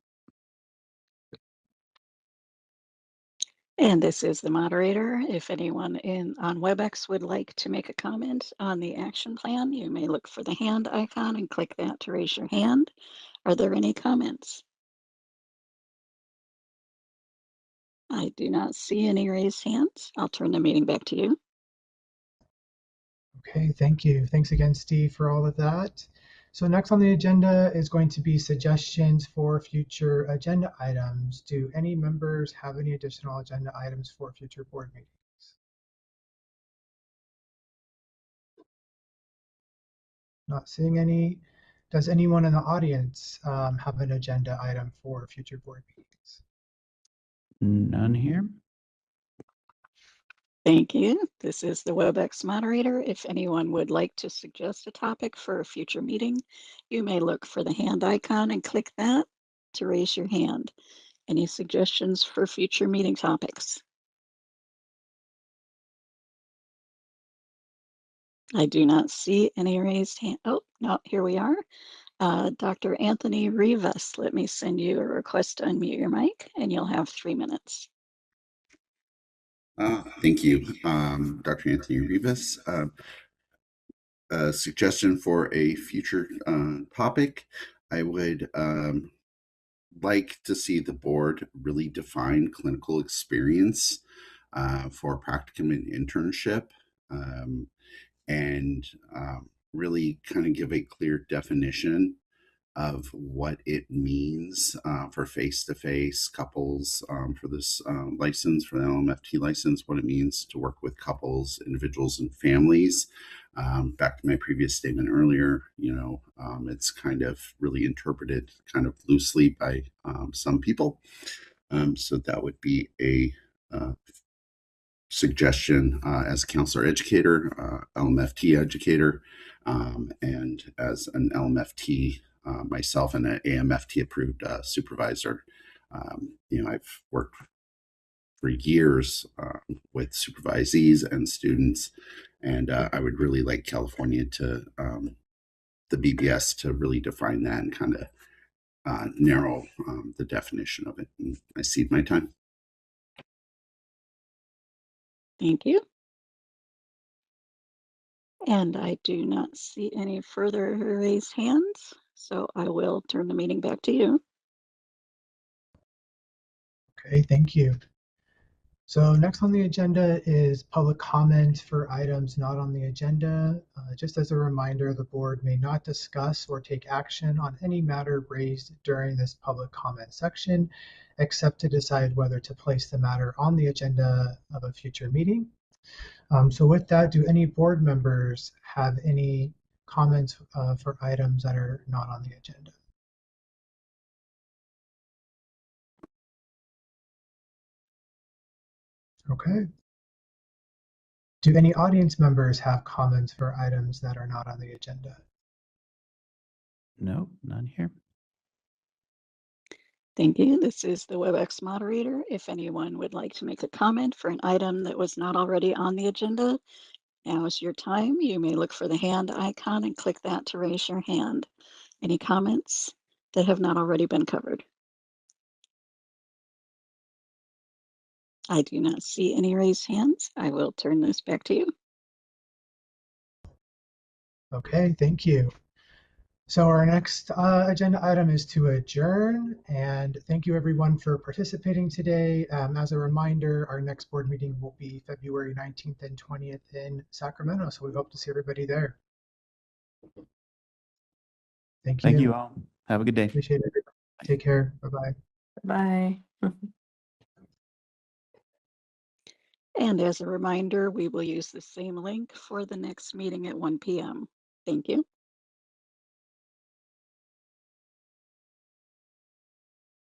And this is the moderator. If anyone on WebEx would like to make a comment on the action plan, you may look for the hand icon and click that to raise your hand. Are there any comments? I do not see any raised hands. I'll turn the meeting back to you. Okay, thank you. Thanks again, Steve, for all of that. So next on the agenda is going to be suggestions for future agenda items. Do any members have any additional agenda items for future board meetings? Not seeing any. Does anyone in the audience have an agenda item for future board meetings? None here. Thank you. This is the WebEx moderator. If anyone would like to suggest a topic for a future meeting, you may look for the hand icon and click that to raise your hand. Any suggestions for future meeting topics? I do not see any raised hand. Oh, no, here we are. Dr. Anthony Rivas, let me send you a request to unmute your mic and you'll have 3 minutes. Thank you, Dr. Anthony Rivas. A suggestion for a future topic, I would like to see the board really define clinical experience for practicum and internship, and really kind of give a clear definition of what it means for face-to-face couples, for this license, for the LMFT license, what it means to work with couples, individuals, and families. Back to my previous statement earlier, it's kind of really interpreted kind of loosely by some people. So that would be a suggestion as a counselor educator, LMFT educator, and as an LMFT myself and an AMFT approved supervisor. I've worked for years with supervisees and students, and I would really like California to, the BBS to really define that and kind of narrow the definition of it. And I cede my time. Thank you. And I do not see any further raised hands, so I will turn the meeting back to you. Okay, thank you. So next on the agenda is public comment for items not on the agenda. Just as a reminder, the board may not discuss or take action on any matter raised during this public comment section, except to decide whether to place the matter on the agenda of a future meeting. So with that, do any board members have any comments for items that are not on the agenda? Okay. Do any audience members have comments for items that are not on the agenda? No, none here. Thank you. This is the WebEx moderator. If anyone would like to make a comment for an item that was not already on the agenda, now is your time. You may look for the hand icon and click that to raise your hand. Any comments that have not already been covered? I do not see any raised hands. I will turn this back to you. Okay, thank you. So our next agenda item is to adjourn, and thank you everyone for participating today. As a reminder, our next board meeting will be February 19th and 20th in Sacramento, so we hope to see everybody there. Thank you. Thank you all. Have a good day. Appreciate it. Take care. Bye-bye. Bye. And as a reminder, we will use the same link for the next meeting at 1 p.m. Thank you.